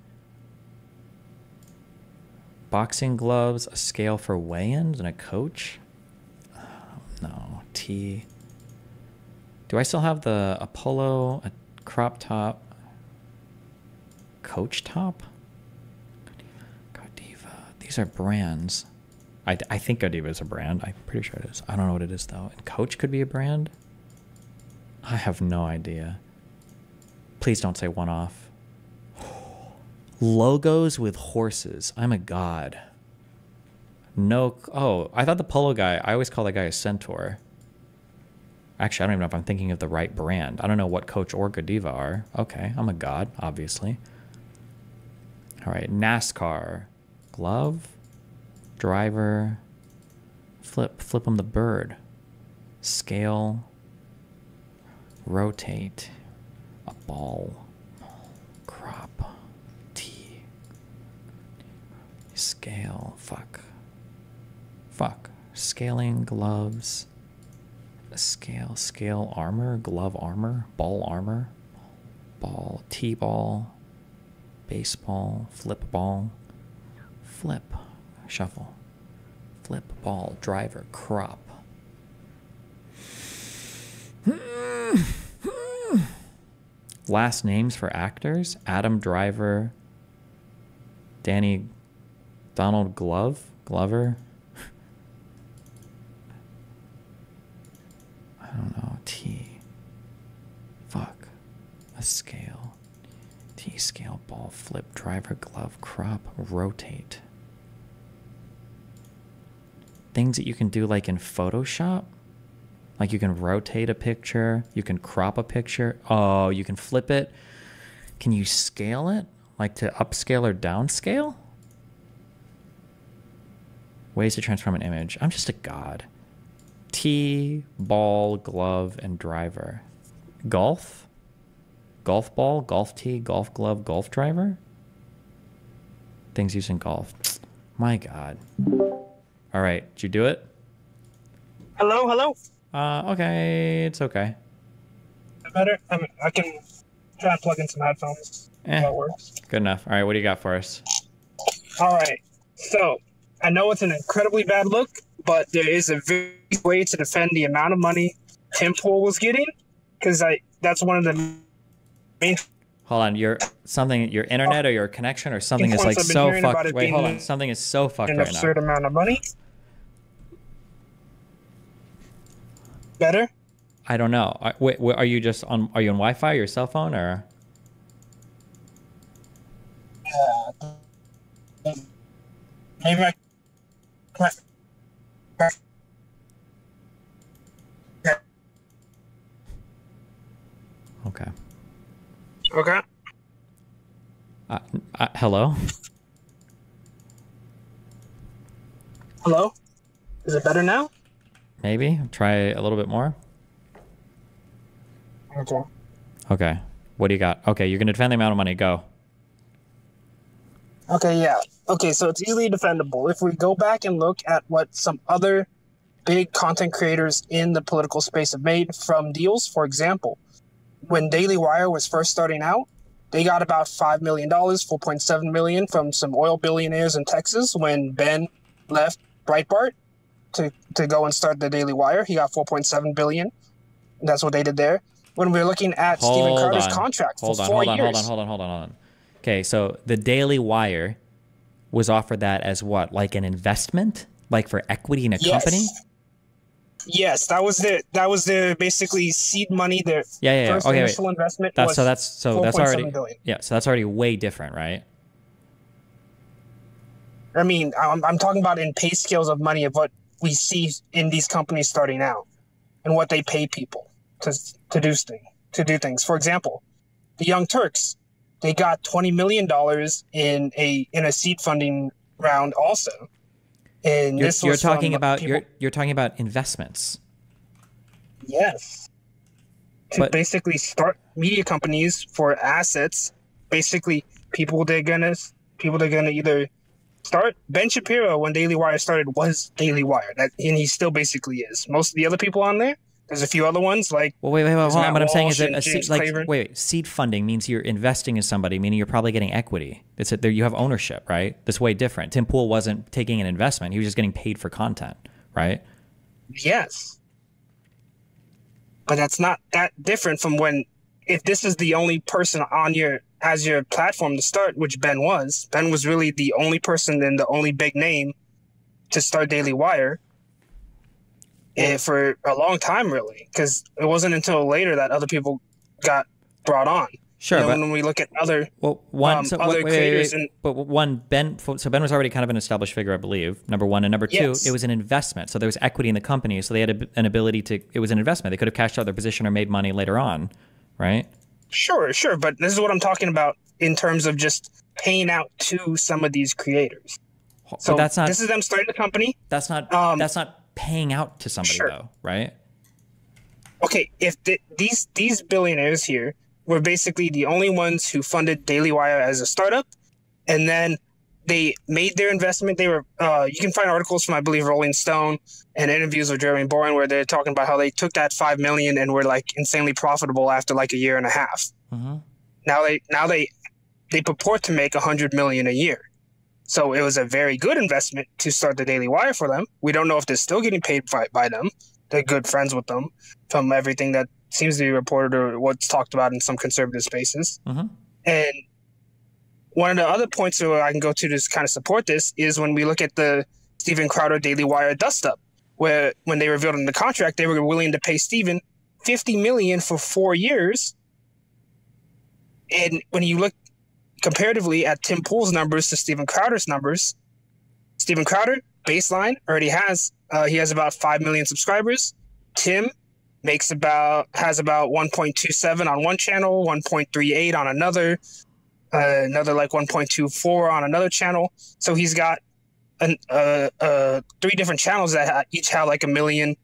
Boxing gloves, a scale for weigh-ins, and a coach? Oh, no. T. Do I still have the Apollo, a crop top, coach top? Godiva. These are brands. I think Godiva is a brand. I'm pretty sure it is. I don't know what it is, though. And coach could be a brand? I have no idea. Please don't say one-off. Logos with horses. I'm a god. No. Oh, I thought the polo guy, I always call that guy a centaur. Actually, I don't even know if I'm thinking of the right brand. I don't know what Coach or Godiva are. Okay, I'm a god, obviously. All right, NASCAR. Glove. Driver. Flip him the bird. Scale. Rotate. A ball. Crop. Scale, fuck. Scaling gloves. Scale armor, glove armor, ball armor, ball, T-ball, baseball, flip ball, flip, shuffle, flip ball, driver, crop. Last names for actors: Adam Driver, Donald Glover. I don't know. T. Fuck. A scale. T scale, ball, flip, driver, glove, crop, rotate. Things that you can do like in Photoshop. Like you can rotate a picture. You can crop a picture. Oh, you can flip it. Can you scale it? Like to upscale or downscale? Ways to transform an image. I'm just a god. Tee, ball, glove, and driver. Golf? Golf ball, golf tee, golf glove, golf driver? Things used in golf. My god. All right, did you do it? Hello, hello. Okay, it's okay. Better? I can try and plug in some headphones. That works. Good enough. All right, what do you got for us? All right. So, I know it's an incredibly bad look, but there is a very way to defend the amount of money Tim Pool was getting, because that's one of the main. Hold on, your internet or your connection or something is like so fucked. Wait, hold on. Something is so fucked right now. An absurd amount of money. Better? I don't know. Wait, are you just on? Are you on Wi-Fi or your cell phone or? Maybe Okay. Okay. Hello? Hello? Is it better now? Maybe. Try a little bit more. Okay. Okay. What do you got? Okay, you're going to defend the amount of money. Go. Okay, yeah. Okay, so it's easily defendable. If we go back and look at what some other big content creators in the political space have made from deals, for example, when Daily Wire was first starting out, they got about $5 million, $4.7 million from some oil billionaires in Texas. When Ben left Breitbart to go and start the Daily Wire, he got $4.7 billion. That's what they did there. When we're looking at Stephen Crowder's contract for 4 years. Hold on. Okay, so the Daily Wire was offered that as what? Like an investment? Like for equity in a company? Yes, that was their basically seed money. Their first initial investment was that's already billion. Yeah, so that's already way different, right? I mean, I'm talking about in pay scales of money of what we see in these companies starting out and what they pay people to do things. For example, the Young Turks, they got $20 million in a seed funding round also. And you're talking about investments. Yes. To basically start media companies for assets, basically people they're gonna either start. Ben Shapiro, when Daily Wire started, was Daily Wire, and he still basically is. Most of the other people on there, there's a few other ones like. Well, wait, hold on. What I'm saying is that seed funding means you're investing in somebody, meaning you're probably getting equity. It's that you have ownership, right? That's way different. Tim Pool wasn't taking an investment; he was just getting paid for content, right? Yes, but that's not that different from if this is the only person on your platform to start, which Ben was. Ben was really the only person and the only big name to start Daily Wire. For a long time, really, because it wasn't until later that other people got brought on. Sure, but when we look at other creators, Ben was already kind of an established figure, I believe. Number one, and number two, it was an investment, so there was equity in the company, so they had an ability to. It was an investment; they could have cashed out their position or made money later on, right? Sure, but this is what I'm talking about in terms of just paying out to some of these creators. So that's not. This is them starting the company. That's not. That's not paying out to somebody though, right? Okay, if these billionaires here were basically the only ones who funded Daily Wire as a startup, and then they made their investment. They were you can find articles from, I believe, Rolling Stone and interviews with Jeremy Boring where they're talking about how they took that $5 million and were like insanely profitable after like a year and a half. Mm-hmm. Now they purport to make $100 million a year. So it was a very good investment to start the Daily Wire for them. We don't know if they're still getting paid by them. They're good friends with them from everything that seems to be reported or what's talked about in some conservative spaces. Mm-hmm. And one of the other points that I can go to kind of support this is when we look at the Steven Crowder Daily Wire dust-up, where when they revealed in the contract, they were willing to pay Steven $50 million for 4 years. And when you look comparatively at Tim Pool's numbers to Steven Crowder's numbers, Steven Crowder, baseline, already has about 5 million subscribers. Tim has about 1.27 on one channel, 1.38 on another like 1.24 on another channel. So he's got three different channels that each have like 1 million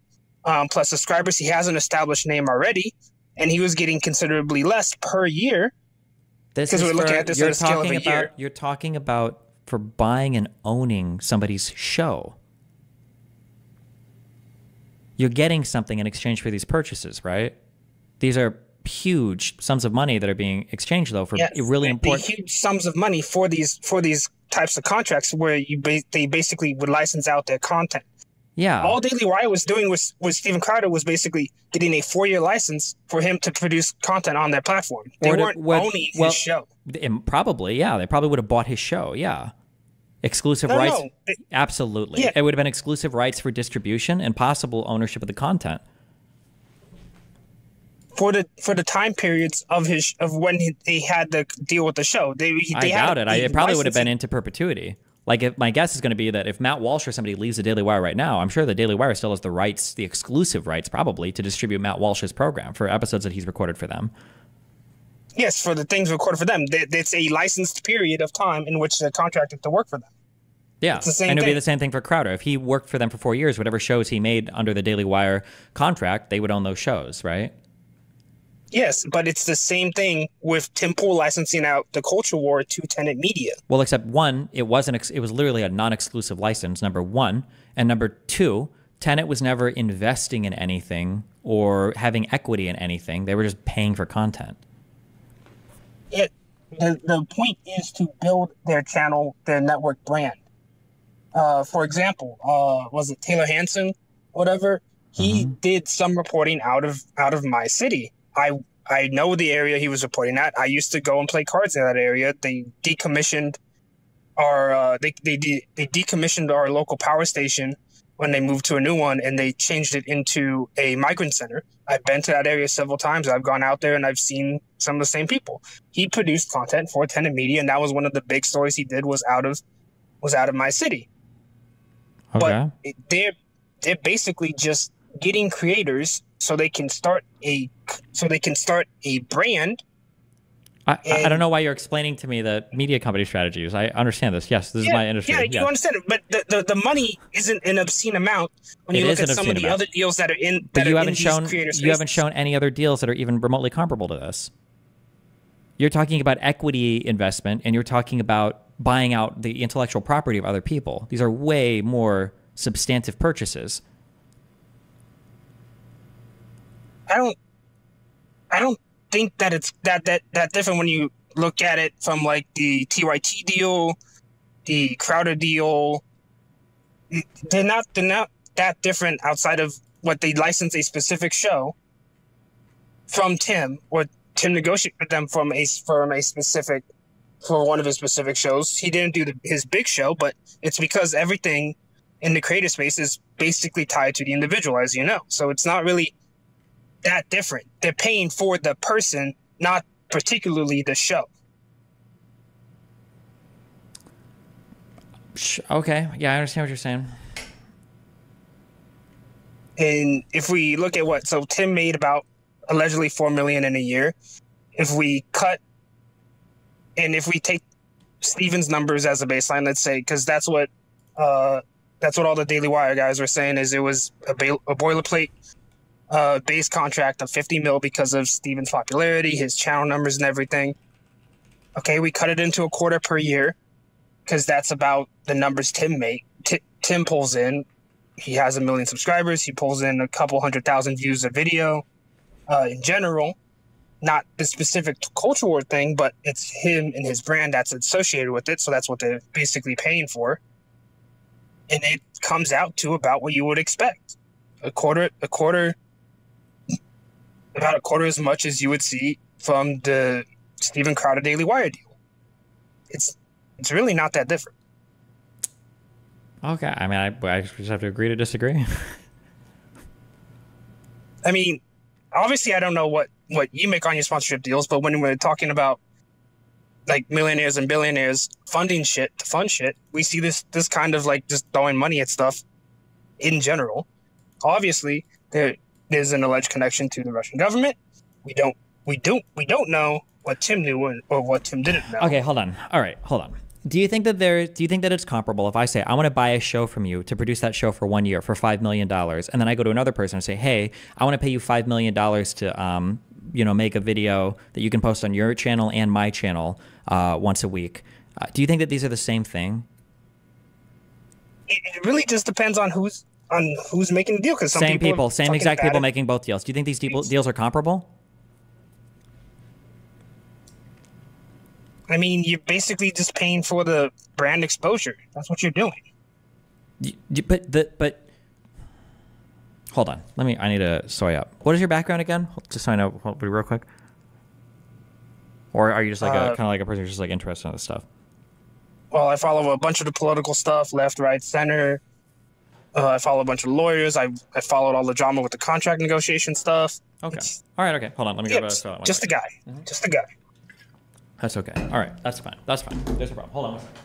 plus subscribers. He has an established name already, and he was getting considerably less per year. Because we're looking at this on a scale of a year. You're talking about for buying and owning somebody's show. You're getting something in exchange for these purchases, right? These are huge sums of money that are being exchanged, though, for really important. Huge sums of money for these types of contracts where they basically would license out their content. Yeah. All Daily Wire was doing was Steven Crowder was basically getting a 4-year license for him to produce content on their platform. They weren't owning his show. Probably, yeah. They probably would have bought his show, yeah. Exclusive rights? No. Absolutely. Yeah. It would have been exclusive rights for distribution and possible ownership of the content. For the time periods of when they had to deal with the show. I doubt it. It probably would have been into perpetuity. Like, my guess is going to be that if Matt Walsh or somebody leaves the Daily Wire right now, I'm sure the Daily Wire still has the rights, the exclusive rights probably, to distribute Matt Walsh's program for episodes that he's recorded for them. Yes, for the things recorded for them. It's a licensed period of time in which they're contracted to work for them. Yeah, and it would be the same thing for Crowder. If he worked for them for 4 years, whatever shows he made under the Daily Wire contract, they would own those shows, right? Yes, but it's the same thing with Tim Pool licensing out the Culture War to Tenet Media. Well, except one, it was literally a non-exclusive license, number one. And number two, Tenet was never investing in anything or having equity in anything. They were just paying for content. The point is to build their channel, their network brand. For example, was it Taylor Hansen, whatever? He did some reporting out of my city. I know the area he was reporting at. I used to go and play cards in that area. They decommissioned our they decommissioned our local power station when they moved to a new one, and they changed it into a migrant center. I've been to that area several times. I've gone out there and I've seen some of the same people. He produced content for Tenet Media, and that was one of the big stories he did was out of my city. Okay. But they're basically just getting creators so they can start a brand. I don't know why you're explaining to me the media company strategies. I understand this. Yes, this is my industry. Yeah, you understand it, but the money isn't an obscene amount when you look at some of the other deals that are in. But you haven't shown any other deals that are even remotely comparable to this. You're talking about equity investment, and you're talking about buying out the intellectual property of other people. These are way more substantive purchases. I don't think that it's that different when you look at it from like the TYT deal, the Crowder deal. They're not that different outside of what they license a specific show from Tim, or Tim negotiated with them for one of his specific shows. He didn't do his big show, but it's because everything in the creator space is basically tied to the individual, as you know. So it's not really that different. They're paying for the person, not particularly the show. Okay, yeah, I understand what you're saying. And if we look at so Tim made about allegedly $4 million in a year. If we take Steven's numbers as a baseline, let's say, because that's what all the Daily Wire guys were saying, is it was a boilerplate base contract of 50 mil because of Steven's popularity, his channel numbers and everything. Okay, we cut it into a quarter per year because that's about the numbers Tim made. Tim pulls in. He has 1 million subscribers. He pulls in a couple 100,000 views a video. In general, not the specific Culture War thing, but it's him and his brand that's associated with it. So that's what they're basically paying for. And it comes out to about what you would expect. About a quarter as much as you would see from the Steven Crowder Daily Wire deal. It's really not that different. Okay, I mean, I just have to agree to disagree. I mean, obviously, I don't know what you make on your sponsorship deals, but when we're talking about like millionaires and billionaires funding shit to fund shit, we see this kind of like just throwing money at stuff in general. Obviously, there's an alleged connection to the Russian government. We don't know what Tim knew or what Tim didn't know. Okay, hold on. All right, hold on. Do you think that it's comparable if I say I want to buy a show from you to produce that show for 1 year for $5 million, and then I go to another person and say, hey, I want to pay you $5 million to make a video that you can post on your channel and my channel once a week. Do you think that these are the same thing? It really just depends on who's making the deal. Because same exact people making both deals. Do you think these deals are comparable? I mean, you're basically just paying for the brand exposure. That's what you're doing. But hold on. I need to soy up. What is your background again? Just so I know real quick. Or are you just like kind of like a person who's just like interested in this stuff? Well, I follow a bunch of the political stuff, left, right, center. I follow a bunch of lawyers. I followed all the drama with the contract negotiation stuff. Okay. All right. Okay. Hold on. Let me go back. Just a guy. Just a guy. That's okay. All right. That's fine. There's a problem. Hold on one second.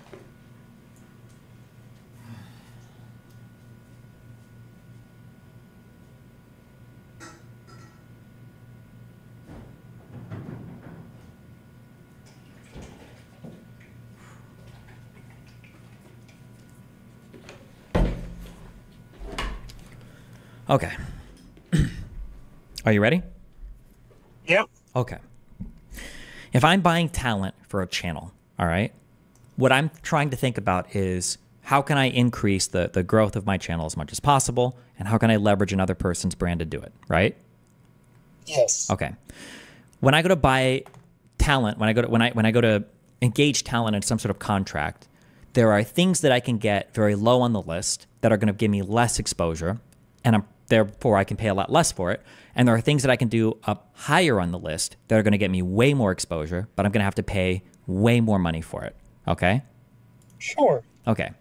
Okay. Are you ready? Yep. Okay. If I'm buying talent for a channel, all right, what I'm trying to think about is how can I increase the growth of my channel as much as possible, and how can I leverage another person's brand to do it, right? Yes. Okay. When I go to buy talent, when I go to engage talent in some sort of contract, there are things that I can get very low on the list that are going to give me less exposure, and therefore I can pay a lot less for it. And there are things that I can do up higher on the list that are going to get me way more exposure, but I'm going to have to pay way more money for it. Okay? Sure. Okay.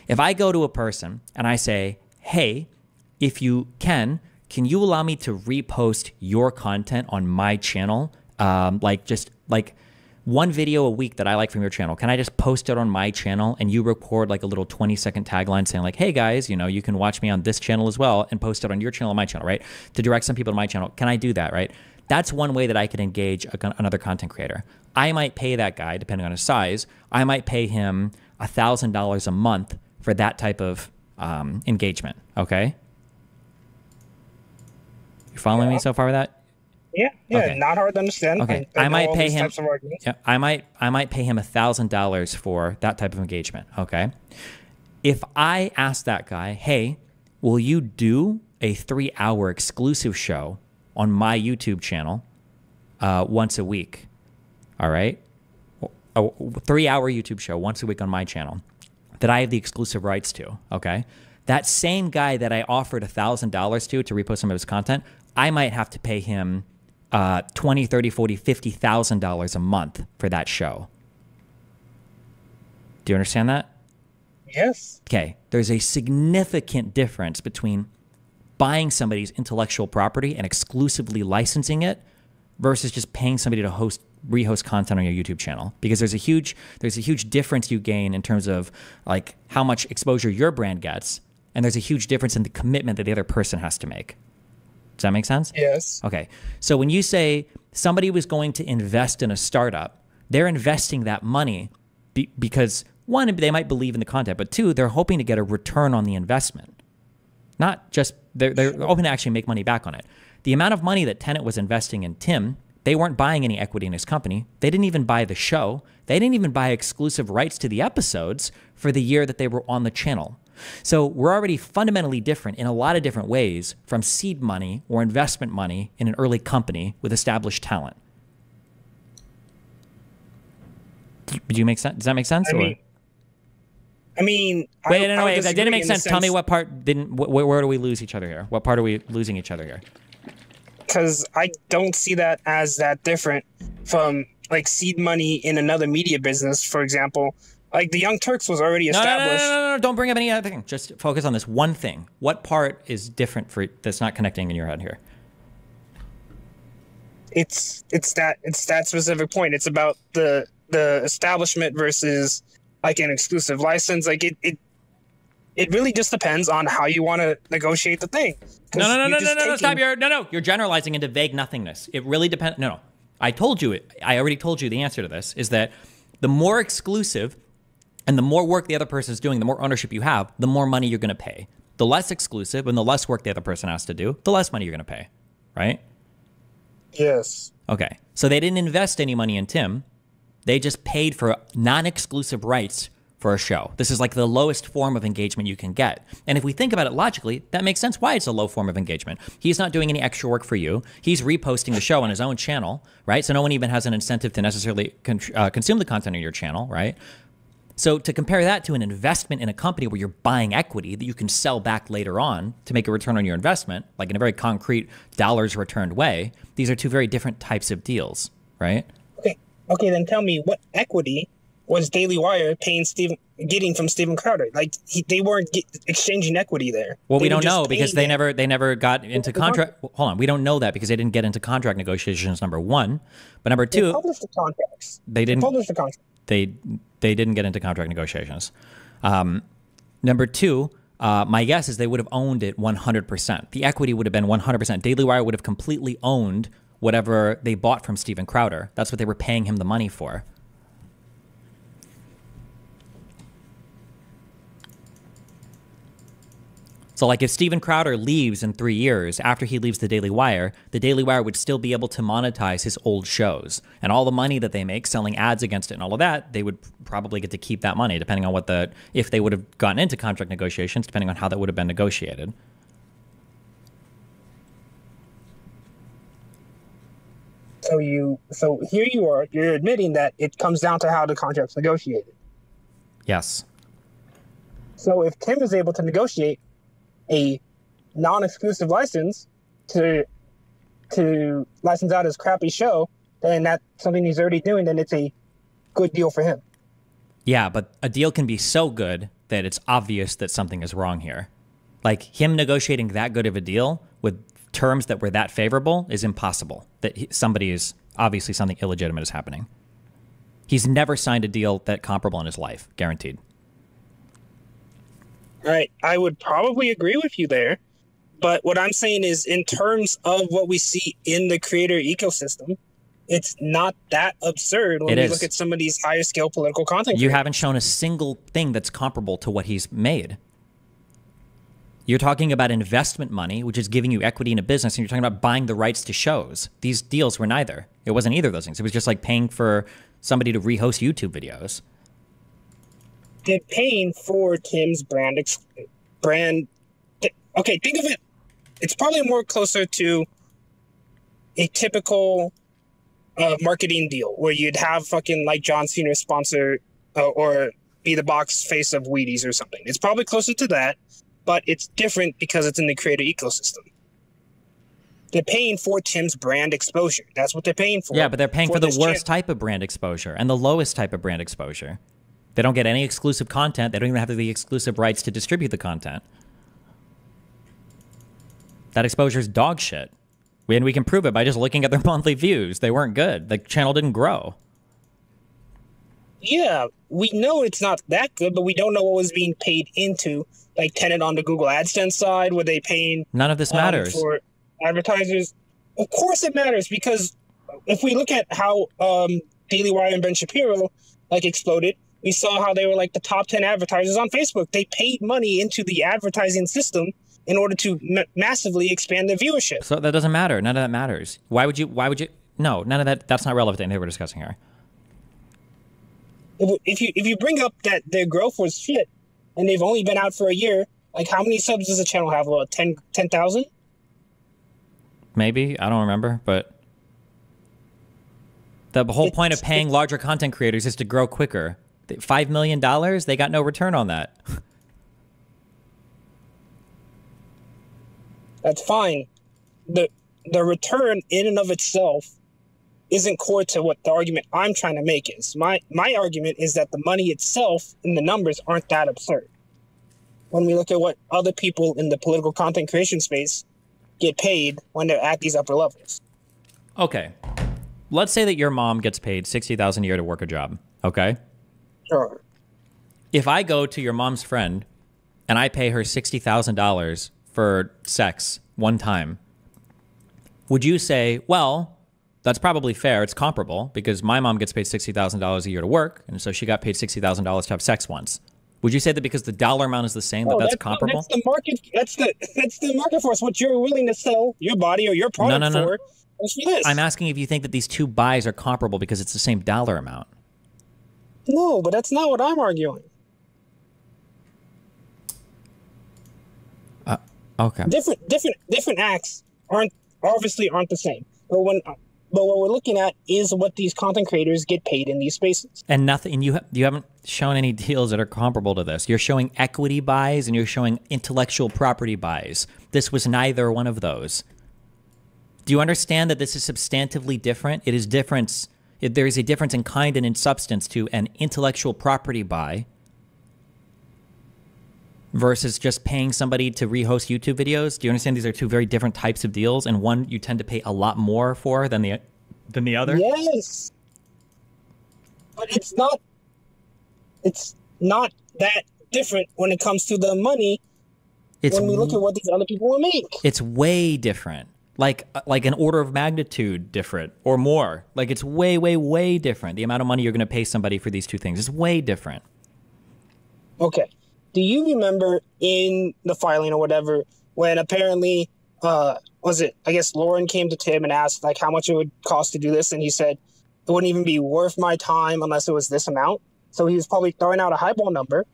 If I go to a person and I say, hey, if you can you allow me to repost your content on my channel? Like one video a week that I like from your channel. Can I just post it on my channel and you record like a little 20-second tagline saying like, hey guys, you can watch me on this channel as well and post it on your channel and my channel, right? To direct some people to my channel. Can I do that, right? That's one way that I could engage another content creator. I might pay that guy, depending on his size, I might pay him $1,000 a month for that type of engagement, okay? You following me so far with that? Yeah, Okay. Not hard to understand. Okay, I might pay him. Yeah, I might pay him $1,000 for that type of engagement. Okay, if I ask that guy, hey, will you do a 3-hour exclusive show on my YouTube channel once a week? All right, a 3-hour YouTube show once a week on my channel that I have the exclusive rights to. Okay, that same guy that I offered $1,000 to repost some of his content, I might have to pay him $20, $30, $40, $50,000 a month for that show. Do you understand that? Yes. Okay. There's a significant difference between buying somebody's intellectual property and exclusively licensing it versus just paying somebody to rehost content on your YouTube channel, because there's a huge difference you gain in terms of like how much exposure your brand gets, and there's a huge difference in the commitment that the other person has to make. Does that make sense? Yes. Okay. So when you say somebody was going to invest in a startup, they're investing that money because, one, they might believe in the content, but two, they're hoping to get a return on the investment. Not just, they're hoping to actually make money back on it. The amount of money that Tenet was investing in Tim, they weren't buying any equity in his company. They didn't even buy the show. They didn't even buy exclusive rights to the episodes for the year that they were on the channel. So we're already fundamentally different in a lot of different ways from seed money or investment money in an early company with established talent. Does that make sense? Wait, if that didn't make sense, tell me what part didn't. Where do we lose each other here? What part are we losing each other here? Because I don't see that as that different from like seed money in another media business, for example. Like the Young Turks was already established. No, don't bring up any other thing. Just focus on this one thing. What part is different that's not connecting in your head here? It's that specific point. It's about the establishment versus like an exclusive license. Like it really just depends on how you want to negotiate the thing. No, stop. You're generalizing into vague nothingness. It really depends. I told you it. I already told you the answer to this is that the more exclusive And the more work the other person is doing, the more ownership you have, the more money you're going to pay. The less exclusive and the less work the other person has to do, the less money you're going to pay, right? Yes. Okay. So they didn't invest any money in Tim. They just paid for non-exclusive rights for a show. This is like the lowest form of engagement you can get. And if we think about it logically, that makes sense why it's a low form of engagement. He's not doing any extra work for you. He's reposting the show on his own channel, right? So no one even has an incentive to necessarily consume the content on your channel, right? So to compare that to an investment in a company where you're buying equity that you can sell back later on to make a return on your investment, like in a very concrete dollars returned way, these are two very different types of deals, right? Okay, then tell me what equity was Daily Wire getting from Steven Crowder? Like they weren't exchanging equity there. Well, we don't know because they never got into contract. Hold on, we don't know that because they didn't get into contract negotiations. Number one, but number two, they published the contracts. They didn't publish the contract. They didn't get into contract negotiations. Number two, my guess is they would have owned it 100%. The equity would have been 100%. Daily Wire would have completely owned whatever they bought from Steven Crowder. That's what they were paying him the money for. So like if Steven Crowder leaves in 3 years, after he leaves the Daily Wire would still be able to monetize his old shows. And all the money that they make selling ads against it and all of that, they would probably get to keep that money, depending on if they would have gotten into contract negotiations, depending on how that would have been negotiated. So here you are, you're admitting that it comes down to how the contract's negotiated. Yes. So if Tim is able to negotiate a non-exclusive license to license out his crappy show, then that's something he's already doing, then it's a good deal for him. Yeah, but a deal can be so good that it's obvious that something is wrong here. Like him negotiating that good of a deal with terms that were that favorable is impossible. Obviously something illegitimate is happening. He's never signed a deal that comparable in his life, guaranteed. All right, I would probably agree with you there, but what I'm saying is in terms of what we see in the creator ecosystem, it's not that absurd when we look at some of these higher scale political content You creators. haven't shown a single thing that's comparable to what he's made. You're talking about investment money, which is giving you equity in a business, and you're talking about buying the rights to shows. These deals were neither. It wasn't either of those things. It was just like paying for somebody to rehost YouTube videos. They're paying for Tim's brand. Okay, think of it. It's probably more closer to a typical marketing deal where you'd have fucking like John Cena sponsor or be the box face of Wheaties or something. It's probably closer to that, but it's different because it's in the creator ecosystem. They're paying for Tim's brand exposure. That's what they're paying for. Yeah, but they're paying for the worst type of brand exposure and the lowest type of brand exposure. They don't get any exclusive content. They don't even have the exclusive rights to distribute the content. That exposure is dog shit. And we can prove it by just looking at their monthly views. They weren't good. The channel didn't grow. Yeah, we know it's not that good, but we don't know what was being paid into. Like Tenet on the Google AdSense side, were they paying... None of this matters. For advertisers? Of course it matters, because if we look at how Daily Wire and Ben Shapiro exploded, we saw how they were like the top 10 advertisers on Facebook. They paid money into the advertising system in order to massively expand their viewership. So that doesn't matter. None of that matters. Why would you? No, none of that. That's not relevant to anything we're discussing here. If you bring up that their growth was shit and they've only been out for a year, like how many subs does the channel have? Well, 10,000? Maybe. I don't remember, but the whole point of paying larger content creators is to grow quicker. $5 million, they got no return on that. That's fine. The return in and of itself isn't core to what the argument I'm trying to make is. My argument is that the money itself and the numbers aren't that absurd. When we look at what other people in the political content creation space get paid when they're at these upper levels. Okay. Let's say that your mom gets paid $60,000 a year to work a job, okay? Sure. If I go to your mom's friend and I pay her $60,000 for sex one time, would you say, well, That's probably fair. It's comparable because my mom gets paid $60,000 a year to work, and so she got paid $60,000 to have sex once. Would you say that because the dollar amount is the same, that's comparable? That's the market. That's the market force. What you're willing to sell your body or your product for is for this. I'm asking if you think that these two buys are comparable because it's the same dollar amount. No, but that's not what I'm arguing. Okay. Different acts aren't the same. But what we're looking at is what these content creators get paid in these spaces. And nothing. You haven't shown any deals that are comparable to this. You're showing equity buys and you're showing intellectual property buys. This was neither one of those. Do you understand that this is substantively different? It is different. There is a difference in kind and in substance to an intellectual property buy versus just paying somebody to rehost YouTube videos. Do you understand these are two very different types of deals, and one you tend to pay a lot more for than the other? Yes. But it's not that different when it comes to the money when we look at what these other people will make. It's way different. Like an order of magnitude different or more. Like it's way, way, way different. The amount of money you're going to pay somebody for these two things is way different. Okay. Do you remember in the filing or whatever when apparently, I guess Lauren came to Tim and asked like how much it would cost to do this, and he said it wouldn't even be worth my time unless it was this amount. So he was probably throwing out a highball number,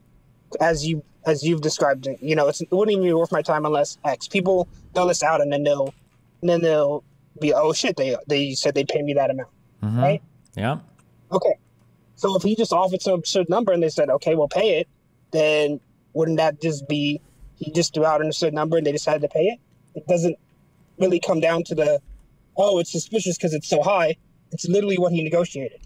as you've described it. You know, it wouldn't even be worth my time unless X. People throw this out and then they'll be, oh shit, they said they'd pay me that amount, right? Yeah. Okay. So if he just offered some absurd number and they said, okay, we'll pay it, then wouldn't that just be he just threw out an absurd number and they decided to pay it? It doesn't really come down to it's suspicious because it's so high. It's literally what he negotiated.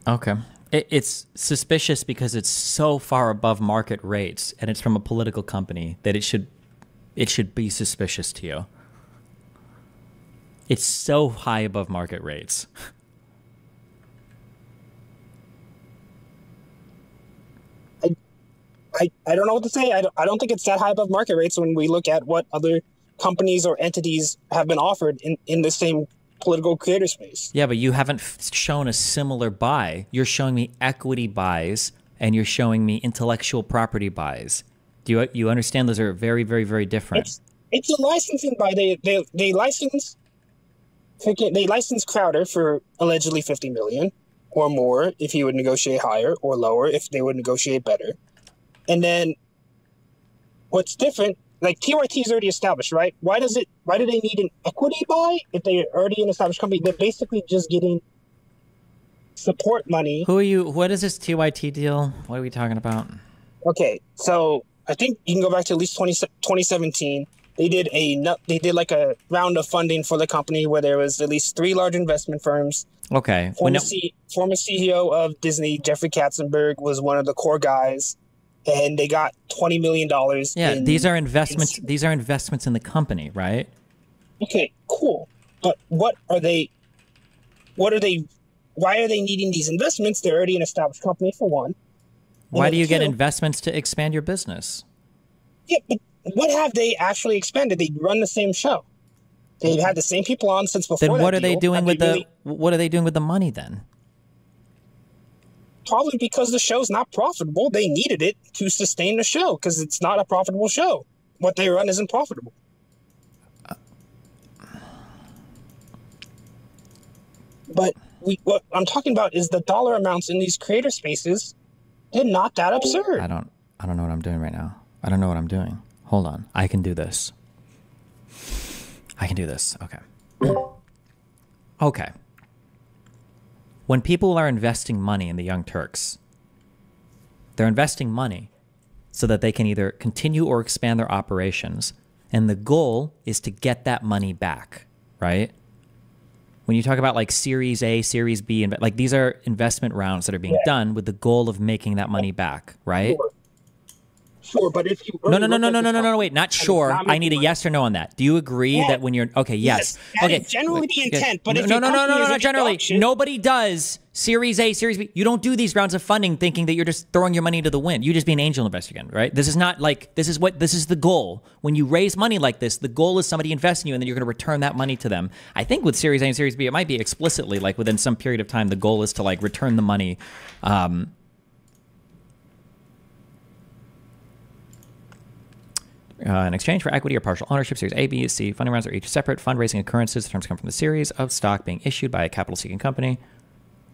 Okay. It's suspicious because it's so far above market rates and it's from a political company that it should be suspicious to you. It's so high above market rates. I don't know what to say. I don't think it's that high above market rates when we look at what other companies or entities have been offered in the same political creator space. Yeah, but you haven't shown a similar buy. You're showing me equity buys and you're showing me intellectual property buys. Do you understand those are very, very, very different? It's a licensing buy. They license Crowder for allegedly $50 million or more if he would negotiate higher, or lower if they would negotiate better. And then what's different, like TYT is already established, right? Why do they need an equity buy if they're already an established company? They're basically just getting support money. What is this TYT deal? What are we talking about? Okay, so I think you can go back to at least 2017. They did like a round of funding for the company where there was at least 3 large investment firms. Okay. Former CEO of Disney, Jeffrey Katzenberg, was one of the core guys. And they got $20 million. Yeah, these are investments. These are investments in the company, right? Okay, cool. But why are they needing these investments? They're already an established company, for one. Why do you get investments to expand your business? Yeah, but what have they actually expanded? They run the same show. They've had the same people on since before. Then what are they doing with the money then? Probably because the show's not profitable. They needed it to sustain the show because it's not a profitable show. What they run isn't profitable. But what I'm talking about is the dollar amounts in these creator spaces. They're not that absurd. I don't know what I'm doing right now. I don't know what I'm doing. Hold on. I can do this. Okay. Okay. When people are investing money in the Young Turks, they're investing money so that they can either continue or expand their operations. And the goal is to get that money back, right? When you talk about like Series A, Series B, and like these are investment rounds that are being done with the goal of making that money back, right? Sure, but if you No, wait, not sure. I need a yes or no on that. Do you agree that when you're okay, yes. That Okay. is generally the intent, but if no, your company is not a generally. auction- Nobody does Series A, Series B. You don't do these rounds of funding thinking that you're just throwing your money to the wind. You just be an angel investor again, right? This is not like this is the goal. When you raise money like this, the goal is somebody invests in you and then you're going to return that money to them. I think with Series A and Series B, it might be explicitly like within some period of time, the goal is to like return the money. In exchange for equity or partial ownership, Series A, B, C funding rounds are each separate fundraising occurrences. The terms come from the series of stock being issued by a capital-seeking company.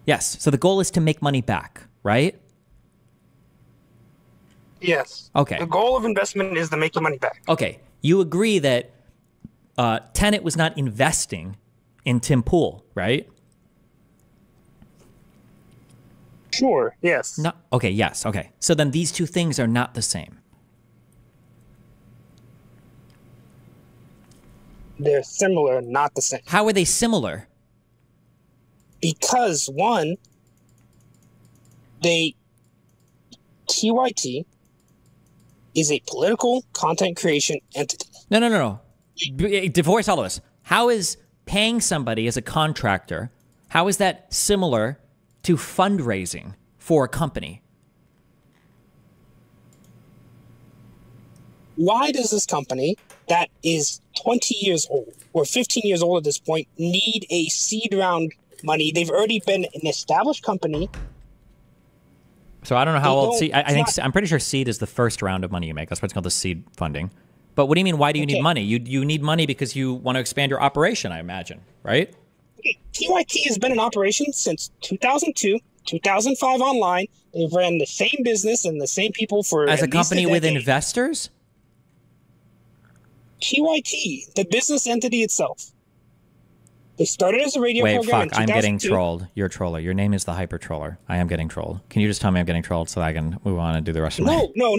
Yes. So the goal is to make money back, right? Yes. Okay. The goal of investment is to make your money back. Okay. You agree that Tenet was not investing in Tim Pool, right? Sure. Yes. No. Okay. Yes. Okay. So then these two things are not the same. They're similar, not the same. How are they similar? Because one, TYT is a political content creation entity. No. Divorce all of this. How is paying somebody as a contractor, how is that similar to fundraising for a company? Why does this company that is 20 years old or 15 years old at this point need a seed round money? They've already been an established company. So I don't know how old seed. I'm pretty sure seed is the first round of money you make. That's why it's called the seed funding. But what do you mean? Why do you need money? You need money because you want to expand your operation, I imagine, right? TYT has been in operation since 2002, 2005 online. They've ran the same business and the same people for as a at least company with decade. investors. TYT, the business entity itself. They started as a radio Wait, program. fuck! I'm getting trolled. You're a troller. Your name is the hyper troller. I am getting trolled. Can you just tell me I'm getting trolled so I can move on and do the rest of my? No.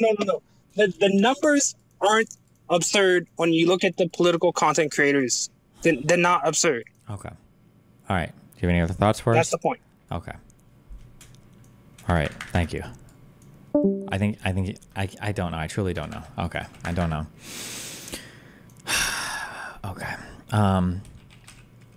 The numbers aren't absurd when you look at the political content creators. They're not absurd. Okay. All right. Do you have any other thoughts for us? That's the point. Okay. All right. Thank you. I don't know. I truly don't know. Okay. I don't know. Okay.